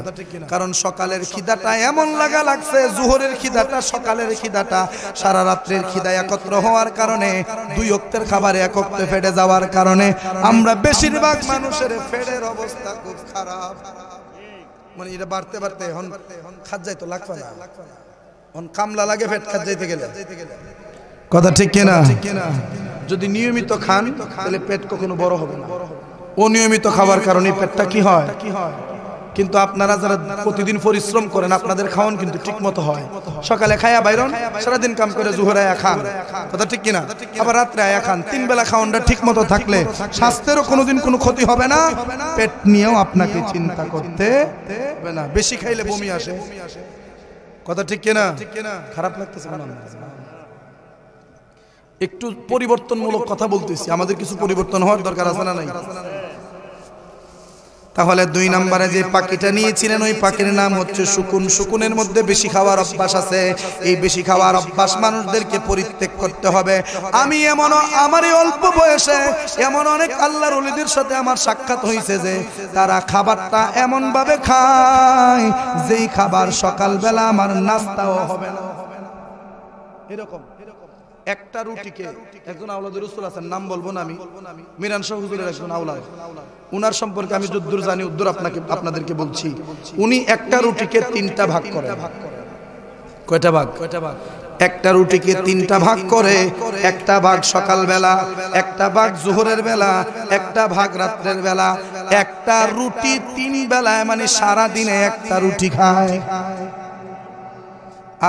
কারণ সকালের খিদাটা এমন লাগছে, জোহরের খিদাটা সকালের খিদাটা সারা রাত্রের খিদা একত্র হওয়ার কারণে 2 ওয়াক্তের খাবারে এক ওয়াক্তে ফেটে যাওয়ার কারণে আমরা বেশিরভাগ মানুষের পেটের অবস্থা খুব খারাপ। মানে এটা বাড়তে বাড়তে এখন খাত যাই তো লাগবে না, এখন কামলা লাগে পেট খাত যাইতে গেলে। কথা ঠিক কিনা? যদি নিয়মিত খান তাহলে পেট কখনো বড় হবে না। অনিয়মিত খাবার কারণে পেটটা কি হয়? কিন্তু আপনারা যারা প্রতিদিন পরিশ্রম করেন আপনাদের খাওয়ান কিন্তু ঠিক মতো হয়। সকালে খায়া বাইরন, সারাদিন কাম করে জোহরে আয়া খান। কথা ঠিক কিনা? আবার রাত্রে আয়া খান। 3 বেলা খাওয়ানটা ঠিক মতো থাকলে স্বাস্থ্যেরও কোনোদিন কোনো ক্ষতি হবে না, পেট নিয়েও আপনাকে চিন্তা করতে হবে না। বেশি খাইলে বমি আসে। কথা ঠিক কিনা? খারাপ লাগতেছে না? একটু পরিবর্তনমূলক কথা বলতেছি, আমাদের কিছু পরিবর্তন হওয়ার দরকার আছে না নাই? তাহলে 2 নম্বরে যে পাখিটা নিয়েছিলেন ওই পাখির নাম হচ্ছে শকুন। শকুনের মধ্যে বেশি খাওয়ার অভ্যাস আছে। এই বেশি খাওয়ার অভ্যাস মানুষদেরকে পরিত্যাগ করতে হবে। আমি আমার এই অল্প বয়সে এমন অনেক আল্লাহর ওলিদের সাথে আমার সাক্ষাৎ হয়েছে যে তারা খাবারটা এমন ভাবে খায় যেই খাবার সকালবেলা আমার নাস্তাও হবে না। এরকম একটা রুটিকে একজন আওলাদ রাসূল আছেন, নাম বলবো না আমি, মিরান শাহ হুজুরের একজন আওলাদ। উনার সম্পর্কে আমি যদ্দূর জানি উদ্দূর আপনাদেরকে বলছি। উনি একটা রুটিকে 3টা ভাগ করে। কয়টা ভাগ? একটা রুটিকে 3টা ভাগ করে, একটা ভাগ সকালবেলা, একটা ভাগ জোহরের বেলা, একটা ভাগ রাত্রের বেলা। একটা রুটি 3 বেলায়, মানে সারা দিনে একটা রুটি খায়।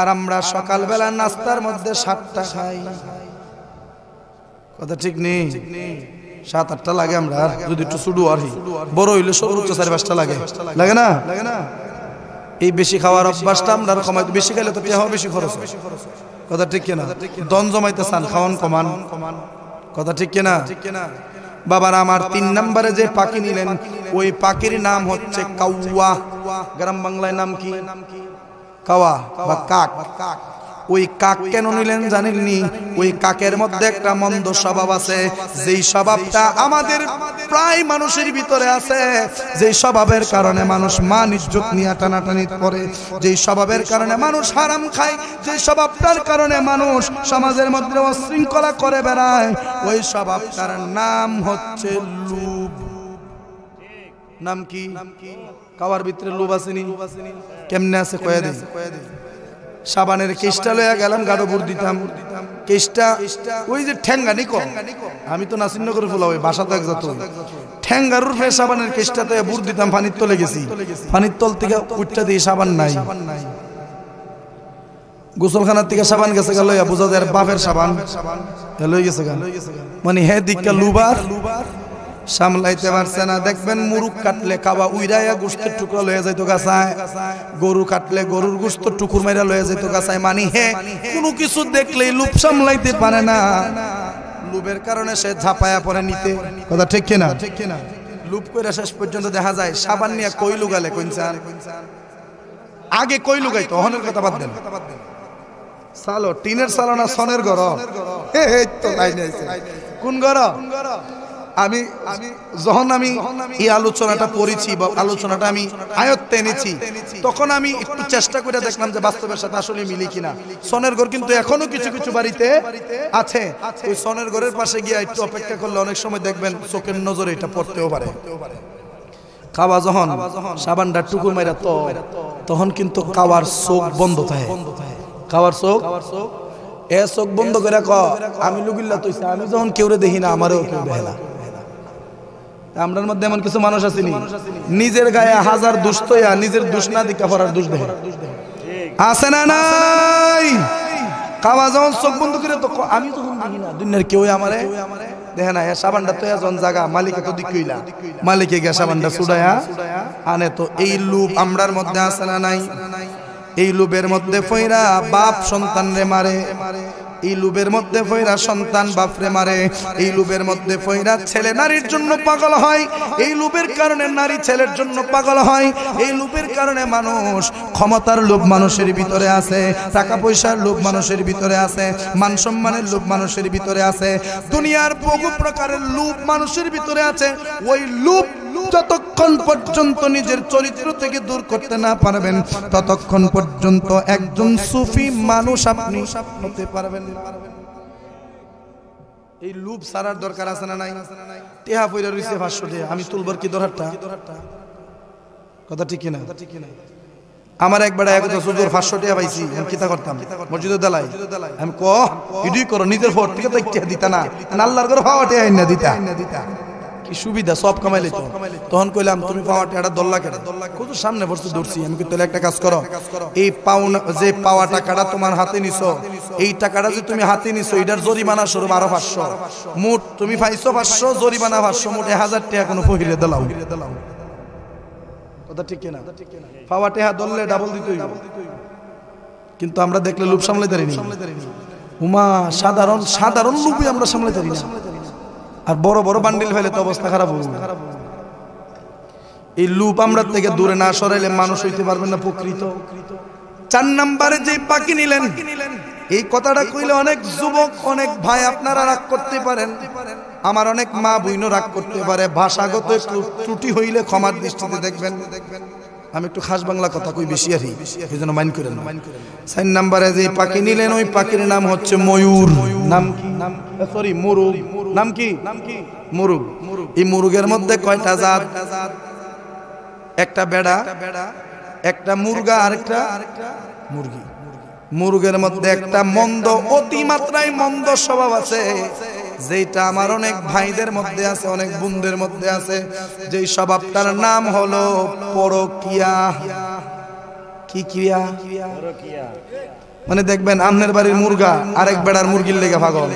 আর আমরা সকালবেলা নাস্তার মধ্যে 7টা খাই। কথা ঠিক নেই? 7-8টা লাগে। আমরা যদি একটু শুধু আর বড় হইলে সর্বোচ্চ 4-5টা লাগে। লাগে না? এই বেশি খাওয়ার অভ্যাসটা আমরা কমাইতে, বেশি খাইলে তো টেহাও বেশি খরচ হয়। কথা ঠিক কিনা? দন জমাইতে চান, খাওয়ান কমান। কথা ঠিক কিনা? বাবার আমার 3 নম্বরে যে পাখি নিলেন ওই পাখির নাম হচ্ছে কাউয়া। গ্রাম বাংলায় নাম কি? কাওয়া বা কাক। ওই কাক কেন নিলেন জানেননি? ওই কাকের মধ্যে একটা মন্দ স্বভাব আছে, যেই স্বভাবটা আমাদের প্রায় মানুষের ভিতরে আছে। যেই স্বভাবের কারণে মানুষ মান ইজ্জত নিয়ে টানাটানি করে, যেই স্বভাবের কারণে মানুষ হারাম খায়, যেই স্বভাবটার কারণে মানুষ সমাজের মধ্যে অশৃঙ্খলা করে বেড়ায়, ওই স্বভাবটার নাম হচ্ছে লোভ। নাম কি? কাওয়ার ভিতরে লোভ আসেনি? কেমনে আছে কয়ে দেই। সাবানের কেষ্টা লইয়া গেলাম, গাঢ় বুড় দিতাম। কেষ্টা ওই যে ঠ্যাঙ্গা নিকো, আমি তো নাসিন্ন করে ফেলা, ওই বাসা তো এক জাত। ঠ্যাঙ্গার রূপে সাবানের কেষ্টাতে বুড় দিতাম। পানির তলে গেছি, পানির তল থেকে উঠটা দিয়ে সাবান নাই। গোসলখানার থেকে সাবান গেছে গেল, বোঝা যায় বাপের সাবান লই গেছে গা। মানে হে দিকটা লুবার সামলাইতে পারছে না। দেখবেন মুরুক কাটলে কাবা উইরাইয়া গোস্তের টুকরা লয়ে যাইতো গাছায়, গরু কাটলে গরুর গোস্ত টুকুর মাইরা লয়ে যাইতো গাছায়। মানে হে কোনো কিছু দেখলেই লোভ সামলাইতে পারে না। লোভের কারণে সে ঝাপায়া পড়ে নিতে। কথা ঠিক কিনা? লোভ করে শেষ পর্যন্ত দেখা যায় সাবান নিয়ে কই লুগালে কইনছান। আগে কই লুগাইতো, অহনের কথা বাদ দেন। সালো টিনের সালো না সনের ঘর? এই তো লাইনে আইছে। কোন ঘর? আমি যখন এই আলোচনাটা পড়েছি বা আলোচনাটা আমি আয়ত্তে এনেছি, তখন আমি একটু চেষ্টা করে দেখলাম যে বাস্তবের সাথে আসলে মিলি কিনা। সনের ঘর কিন্তু এখনো কিছু কিছু বাড়িতে আছে। ওই সনের ঘরের পাশে গিয়ে একটু অপেক্ষা করলে অনেক সময় দেখবেন চোখের নজরে এটা পড়তেও পারে। কাওয়া যখন সাবানটা টুকুর মাইরা তখন কিন্তু কাওয়ার চোখ বন্ধ থাকে। কাওয়ার চোখ এ চোখ বন্ধ করে আমি লুগিল্লা তৈছি, আমি যখন কেউরে দেখি না আমারও কেউ দেখে না। আমরার মধ্যে এমন কিছু মানুষ আসেনি নিজের গায়ে হাজার দোষ তৈয়া নিজের দোষ না দিকা পড়ার দোষ দেখে। আছে না নাই? কাওয়া যখন চোখ বন্ধ করে তো আমি তখন দেখি না, দুনিয়ার কেউ আমারে দেখে না। সাবানটা তো যখন জায়গা মালিকে তো দিকইলা, মালিকে গিয়ে সাবানটা ছুড়াইয়া আনে। তো এই লোভ আমরার মধ্যে আছে না নাই? এই লোভের মধ্যে পইরা বাপ সন্তানরে মারে, এই লোভের মধ্যে পইরা সন্তান বাপরে মারে, এই লোভের মধ্যে পইরা ছেলে নারীর জন্য পাগল হয়, এই লোভের কারণে নারী ছেলের জন্য পাগল হয়, এই লোভের কারণে মানুষ ক্ষমতার লোভ মানুষের ভিতরে আছে, টাকা পয়সার লোভ মানুষের ভিতরে আছে, মান সম্মানের লোভ মানুষের ভিতরে আছে, দুনিয়ার বহু প্রকারের লোভ মানুষের ভিতরে আছে। ওই লোভ যতক্ষণ পর্যন্ত নিজের চরিত্র থেকে দূর করতে না পারবেন ততক্ষণ পর্যন্ত একজন সুফি মানুষ আপনি হতে পারবেন না। এই লোভ সারার দরকার আছে না নাই? টেহা পয়রা রইছে 500 টাকা, আমি তুলবার কি দরকারটা? কথা ঠিক কিনা? আমার একবার এক হুজুর 500 টাকা পাইছি, আমি কিতা করতাম? মসজিদে দালাই আমি ইডি করো নিজের ফট থেকে তো একটা দিতা না, আল্লাহর ঘরে পাওয়া টাকা না দিতা, কি সুবিধা সব কামাইলে তো। তখন কইলাম তুমি পাওয়া টাকাটা দল্লা কেটে কত সামনে বসে ধরছি, আমি কি তাহলে একটা কাজ করো, এই পাওনা যে পাওয়া টাকাটা তোমার হাতে নিছো, এই টাকাটা যে তুমি হাতে নিছো এটার জরিমানা স্বরূপ আরো 500, মোট তুমি পাইছো 500, জরিমানা 500, মোট 1000 টাকা কোনো পহিলে দিলাও। কথা ঠিক কিনা? পাওয়া টাকা দললে ডাবল দিতেই, কিন্তু আমরা দেখলে লোভ সামলাইতে পারিনি। উমা সাধারণ সাধারণ লোভই আমরা সামলাইতে পারি না, আর বড় বড় বান্ডিল ফেলে তো অবস্থা খারাপ হবে। এই লুপ আমরা থেকে দূরে না সরাইলে মানুষ হইতে পারবেন না প্রকৃত। 4 নম্বরে যে পাখি নিলেন, এই কথাটা কইলে অনেক যুবক অনেক ভাই আপনারা রাগ করতে পারেন, আমার অনেক মা বইনও রাগ করতে পারে, ভাষাগত একটু ত্রুটি হইলে ক্ষমার দৃষ্টিতে দেখবেন। আমি একটু খাস বাংলা কথা কই বেশি আর এই জন্য মাইন্ড করেন। 4 নম্বরে যে পাখি নিলেন ওই পাখির নাম হচ্ছে ময়ূর। নাম কি? সরি মুরুগ। নাম কি? মুরুগ। এই মুরুগের মধ্যে কয়টা জাত? একটা বেড়া, একটা মুরগা আর একটা মুরগি। মুরগের মধ্যে একটা মন্দ, অতি মাত্রায় মন্দ স্বভাব আছে, যেটা আমার অনেক ভাইদের মধ্যে আছে, অনেক বোনদের মধ্যে আছে, যেই স্বভাবটার নাম হলো পরকিয়া। কি ক্রিয়া? মানে দেখবেন আমনের বাড়ির মুরগা আরেক বেড়ার মুরগির লেগে পাগল,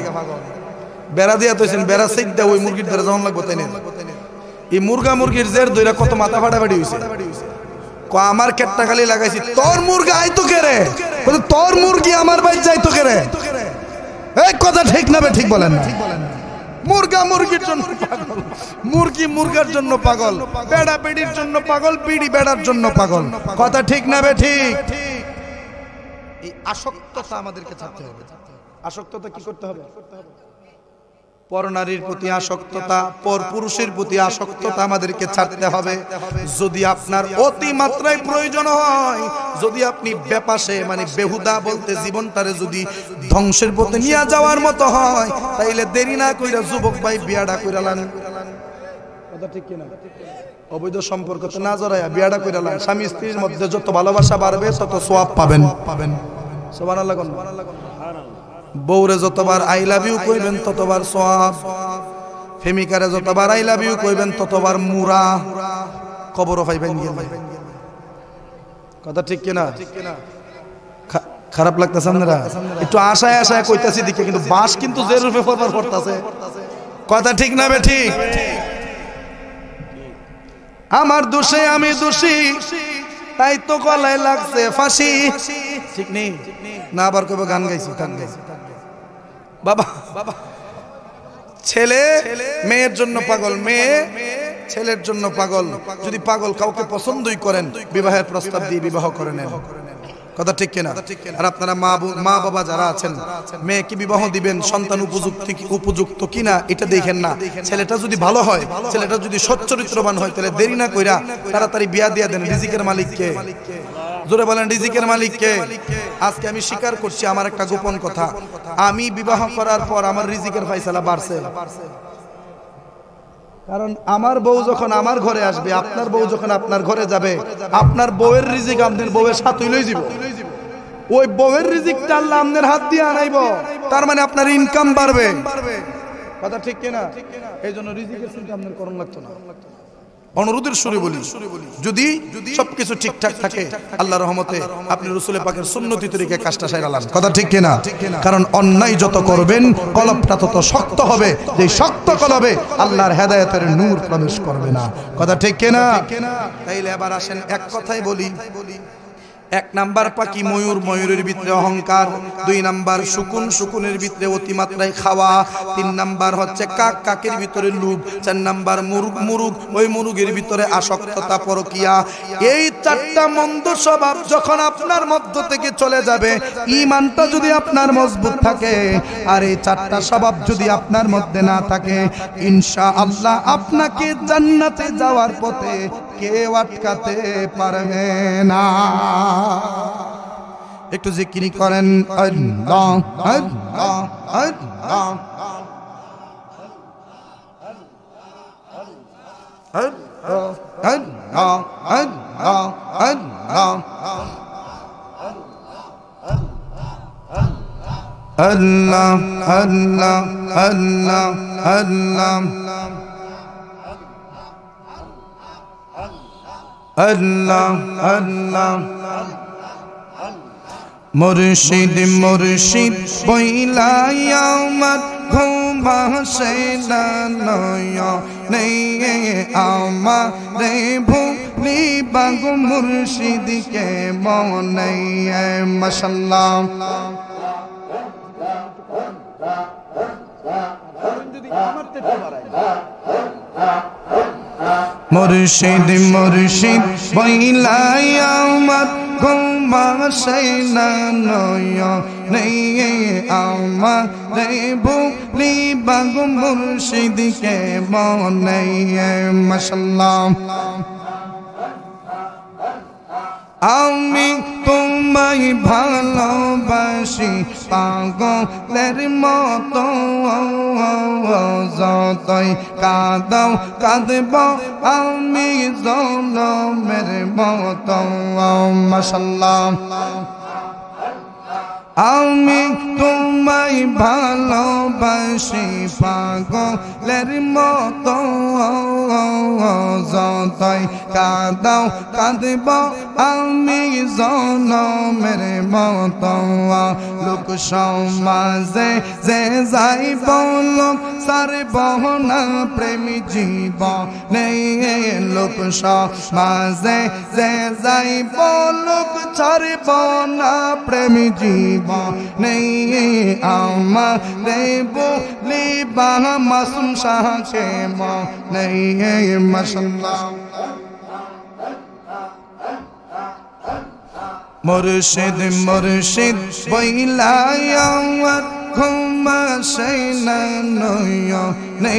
বেড়া দিয়া তৈছেন, বেড়া সেট দেয় ওই মুরগির দ্বারা যখন লাগবো তাই না। এই মুরগা মুরগির জের দইরা কত মাথা ফাটাফাটি হয়েছে। আমার কেটটা খালি লাগাইছি, তোর মুরগা আইতো কে রে, তোর মুরগি আমার বাড়ি যাইতো কে রে। এই কথা ঠিক না? ঠিক বলেন না? মুরগা মুরগির জন্য পাগল, মুরগি মুরগার জন্য পাগল, বেড়া বেড়ির জন্য পাগল, বিড়ি বেড়ার জন্য পাগল। কথা ঠিক না? ঠিক। এই আসক্ততা আমাদেরকে ছাড়তে হবে। আসক্ততা কি করতে হবে? পর নারীর প্রতি আসক্ততা, পর পুরুষের প্রতি আসক্ততা আমাদেরকে ছাড়তে হবে। যদি আপনার অতি মাত্রায় প্রয়োজন হয়, যদি আপনি বেপাশে মানে বেহুদা বলতে জীবনটারে যদি ধ্বংসের পথে নিয়ে যাওয়ার মতো হয়, তাইলে দেরি না কইরা যুবক ভাই বিয়াটা কইরা লান। কথা ঠিক কিনা? অবৈধ সম্পর্কতে না জড়াইয়া বিয়াটা কইরা লান। স্বামী স্ত্রীর মধ্যে যত ভালোবাসা বাড়বে তত সওয়াব পাবেন। সুবহানাল্লাহ। বউরে যতবার আই লাভ ইউ কইবেন ততবার সওয়াব, প্রেমিকারে যতবার আই লাভ ইউ কইবেন ততবার মুরা কবরও পাইবেন। কথা ঠিক কিনা? খারাপ লাগতেছে আপনারা? একটু আশায় আশায় কইতাছি দিকে, কিন্তু বাস কিন্তু যে রূপে পড়বার পড়তাছে। কথা ঠিক না? ঠিক। আমার দোষে আমি দোষী, তাই তো গলায় লাগছে ফাঁসি। ঠিক নেই না? আবার কবে গান গাইছি, থাকবে বাবা। ছেলে মেয়ের জন্য পাগল, মেয়ে ছেলের জন্য পাগল। যদি পাগল কাউকে পছন্দই করেন, বিবাহের প্রস্তাব দিয়ে বিবাহ করে নেন। কথা ঠিক কিনা? আর আপনারা মা বাবা যারা আছেন, মেয়েকে বিবাহ দিবেন, সন্তান উপযুক্ত কিনা এটা দেখেন না। ছেলেটা যদি ভালো হয়, ছেলেটা যদি সচ্চরিত্রবান হয়, তাহলে দেরি না কইরা তাড়াতাড়ি বিয়া দিয়া দেন। রিজিকের মালিককে জোরে বলেন, রিজিকের মালিককে। আজকে আমি স্বীকার করছি আমার একটা গোপন কথা, আমি বিবাহ করার পর আমার রিজিকের ফয়সালা বাড়ছে। কারণ আমার বউ যখন আমার ঘরে আসবে, আপনার বউ যখন আপনার ঘরে যাবে, আপনার বউয়ের রিজিক আপনার বউয়ের সাথে লই যাব। ওই বউয়ের রিজিকটা আল্লাহ আপনার হাত দিয়ে আনাইব, তার মানে আপনার ইনকাম বাড়বে। কথা ঠিক কিনা? এই জন্য রিজিকের চিন্তা আপনার করণ লাগতো না। অনুরোধের সুরে বলি, যদি সবকিছু ঠিকঠাক থাকে আল্লাহর রহমতে আপনি রাসূলের পাকের সুন্নতি তরিকায় কাজটা সারালাম। কথা ঠিক কিনা? কারণ অন্যায় যত করবেন কলবটা তত শক্ত হবে, যে শক্ত কলবে আল্লাহর হেদায়েতের নূর প্রবেশ করবে না। কথা ঠিক কিনা? তাইলে এবার আসেন এক কথাই বলি, এক নাম্বার পাখি ময়ূর, ময়ূরের ভিতরে অহংকার। দুই নাম্বার শকুন, শকুনের ভিতরে অতিমাত্রায় খাওয়া। তিন নাম্বার হচ্ছে কাক, কাকের ভিতরে লোভ। চার নাম্বার মুরগ, মুরগ, ওই মুরগের ভিতরে আসক্ততা, পরকিয়া। এই চারটা মন্দ স্বভাব যখন আপনার মধ্য থেকে চলে যাবে, ঈমানটা যদি আপনার মজবুত থাকে, আর এই চারটা স্বভাব যদি আপনার মধ্যে না থাকে, ইনশাআল্লাহ আপনাকে জান্নাতে যাওয়ার পথে কেউ আটকাতে পারবে না। একটু জিকির করেন আল্লাহ আল্লাহ আল্লাহ আল্লাহ আল্লাহ আল্লাহ আল্লাহ আল্লাহ আল্লাহ আল্লাহ আল্লাহ আল্লাহ মুর্শিদ মুর্শিদ বইলাই আমার ঘুম আসে না নয়নে, আমারে ভুলি বাগো মুর্শিদকে মনে। মাশাআল্লাহ মুর্শিদ মুর্শিদ বইলাই আমার ঘুম আসে না নয়নে, আমারে ভুলি বাগো মুর্শিদকে মনে। মাশাআল্লাহ আমি তোমায় ভালোবাসি পাগলের মতো, যতই কাঁদাও কাঁদব আমি জনমের মতো। মাশাআল্লাহ আমি তোমায় ভালোবাসি পাগলের মতো, যতই কাঁদাও কাঁদব আমি জনমের মতো। লোক সমাজে যে যাইব লোক সারব না প্রেমী জীবনে, লোক সমাজে যে যাইব লোক ছাড়ব না প্রেমী জীবনে, আমারে বলিবা মাসুম শাহকে মনে। মাশাআল্লাহ মুর্শিদ মুর্শিদ বইলাই আমার ঘুম আসে না নয়নে,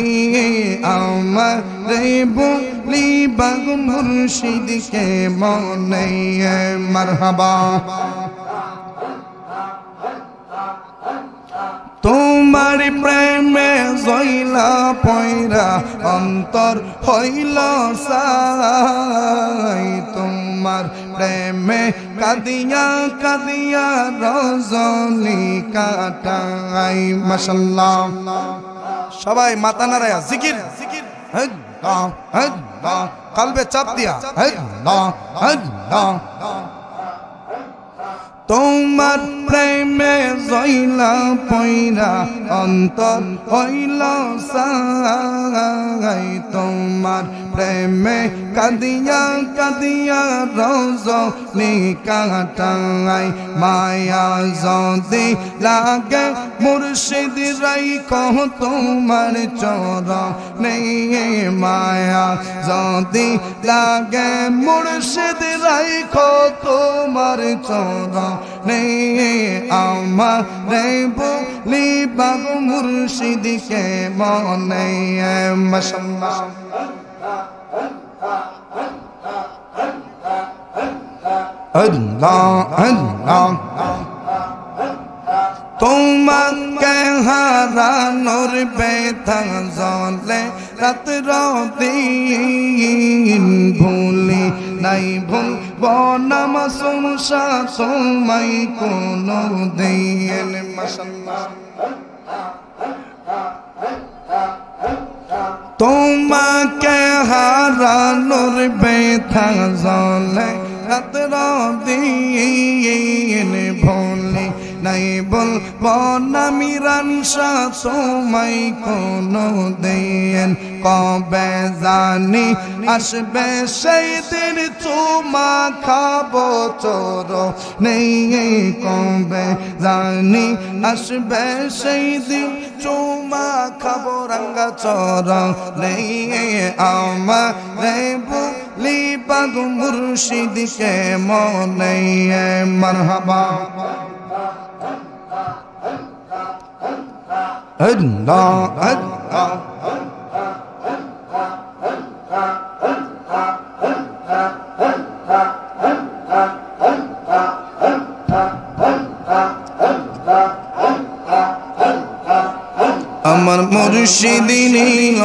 আমারে বলিবা মুর্শিদকে মনে। মারহাবা তোমার প্রেমে জইলা পয়রা অন্তর হইল সাই, তোমার প্রেমে কাদিয়া কাদিয়া রজনী কাটাই। মাশাআল্লাহ সবাই মাথা নাড়ায়া জিকির জিকির আল্লাহ আল্লাহ কলবে চাপ দিয়া আল্লাহ আল্লাহ। তোমার প্রেমে জইলা পয়রা অন্তর হইল সাই, তোমার প্রেমে কাদিয়া কাদিয়া রজনী কাটাই। মায়া যদি লাগে মুর্শিদ রাইখো তোমার চরণে, মায়া যদি লাগে মুর্শিদ রাইখো তোমার চরণে, আমারে বলিবা মুর্শিদকে মনে। মাশাআল্লাহ আল্লাহ আল্লাহ তোমাকে হারানোর ব্যথা জলে রাত দিন, ভুলি নাই ভুলব না মাসুম শাহ তোমায় কোনো দিন। মাশাআল্লাহ তোমাকে হারানোর ব্যথা জলে রাত দিন, ভুলি নাই বলবো না মিরানশা তোমায় কোনো দিন কবে জানি আসবে সেই দিন চুমা খাবো চোর নেই কবে জানি আসবে সেই দিন চুমা খাবো রাঙ্গা চোর নেই আমার বলি বাগু মুর্শিদকে মনে মারহাবা আল্লাহ আল্লাহ আমার মুর্শিদ নীল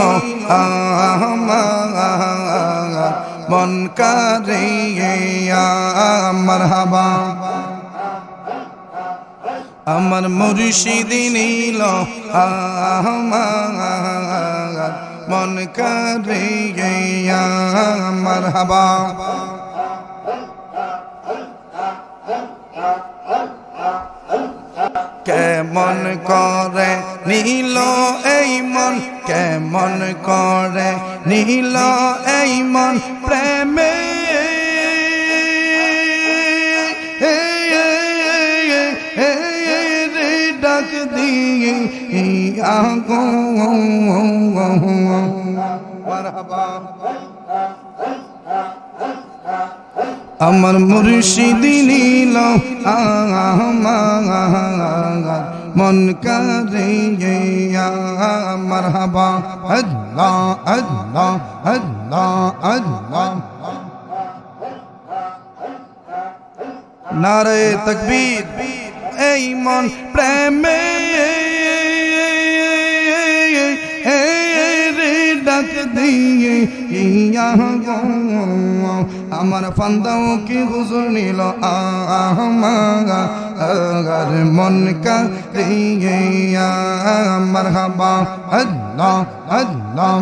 আমার মন করে মারহাবা আমার মুর্শিদ নীল আমার মন করে মারহাবা কেমন করে নীল এই মন কেমন করে নীল এই মন প্রেমে ডাক দিয়ে আমার মুর্শিদ নীল আমার মন করে মারহাবা আল্লাহ আল্লাহ আল্লাহ আল্লাহ নারে তাকবীর এই মন প্রেমে ডাক দিয়ে আমার ফান্দাও কি হুজুর নিল আমার মন করে মারহাবা আল্লাহ আল্লাহ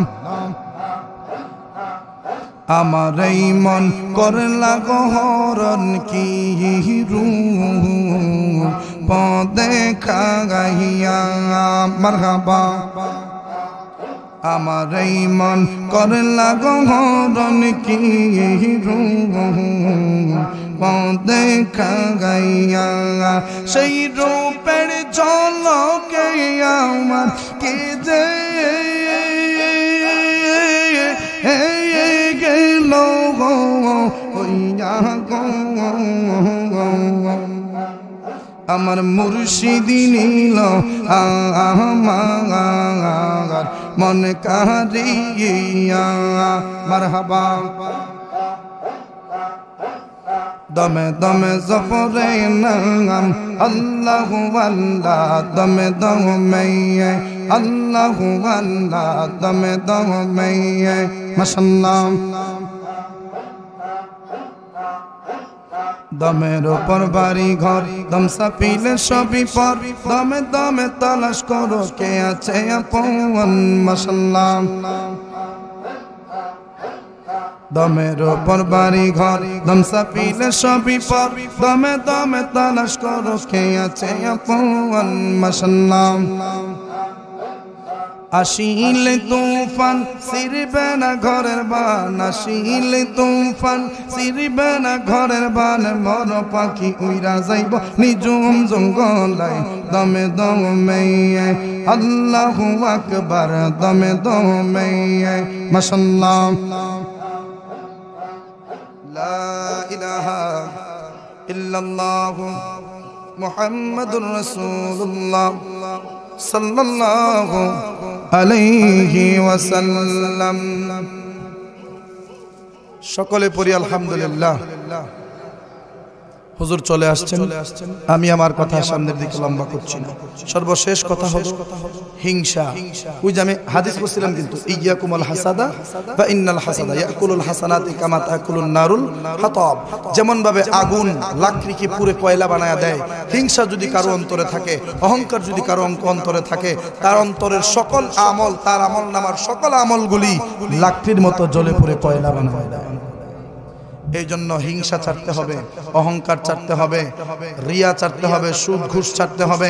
আমার এই মন করলা গহরণ কি রূপ দেখা গাইয়া মারহাবা আমার এই মন করলা গহরণ কি রূপ দেখা গাইয়া সেই রূপের ঝলকে আমার কে যে গেল আমার মুর্শিদ নীল আমার মন কারিয়া মারহাবা দমে দমে জফরে নাম আল্লাহু আল্লাহ দমে দমে আল্লাহু আল্লাহ দমে দমে মাশাআল্লাহ দমের উপর বাড়ি ঘর দম সাপিলে সবই পর দমে দমে তালাশ করো কে আছে আপন মাশাআল্লাহ দমের উপর বাড়ি ঘর দম সাপিলে সবই পর দমে দমে তালাশ করো কে আছে আপন মাশাআল্লাহ আসিলে তুফান সিরবে না ঘরের বান আসিলে তুফান সিরবে না ঘরের বান মর পাখি উইরা যাইব নিজুম জঙ্গলাই দমে দমে আল্লাহু আকবার দমে দমে মাশাআল্লাহ লা ইলাহা ইল্লাল্লাহ মুহাম্মাদুর রাসূলুল্লাহ সাল্লাল্লাহু আলাইহি ওয়াসাল্লাম সকলে পড়ি আলহামদুলিল্লাহ হুজুর চলে আসছেন আমি আমার কথা সামনের দিকে লম্বা করছি না সর্বশেষ কথা হলো হিংসা ওই যে আমি হাদিস বলছিলাম কিন্তু ইয়াকুমুল হাসাদা ওয়া ইন্নাল হাসাদা ইয়াকুলুল হাসানাতি কামা তাকুলুন নারুল হাতাব যেমন ভাবে আগুন লাকড়িকে পুরো কয়লা বানায়া দেয় হিংসা যদি কারো অন্তরে থাকে অহংকার যদি কারো অন্তরে থাকে তার অন্তরের সকল আমল তার আমলনামার সকল আমলগুলি লাকড়ির মতো জ্বলে পুড়ে কয়লা বানায় দেয় এই জন্য হিংসা ছাড়তে হবে, অহংকার ছাড়তে হবে, রিয়া ছাড়তে হবে, সুদ ঘুষ ছাড়তে হবে,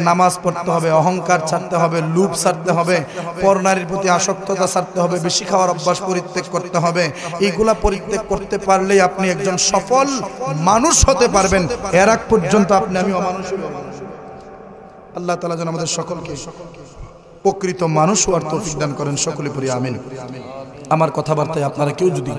নামাজ পড়তে হবে, অহংকার ছাড়তে হবে, লোভ ছাড়তে হবে, পরনারীর প্রতি আসক্ততা ছাড়তে হবে, বেশি খাওয়ার অভ্যাস পরিত্যাগ করতে হবে। এইগুলা পরিত্যাগ করতে পারলেই আপনি একজন সফল মানুষ হতে পারবেন। এর আগ পর্যন্ত আপনি আমি অমানুষ। আল্লাহ তাআলা যেন আমাদের সকলকে প্রকৃত মানুষ হওয়ার তৌফিক দান করেন। সকলে পড়ি আমিন। আমার কথাবার্তায় আপনারা কেউ যদি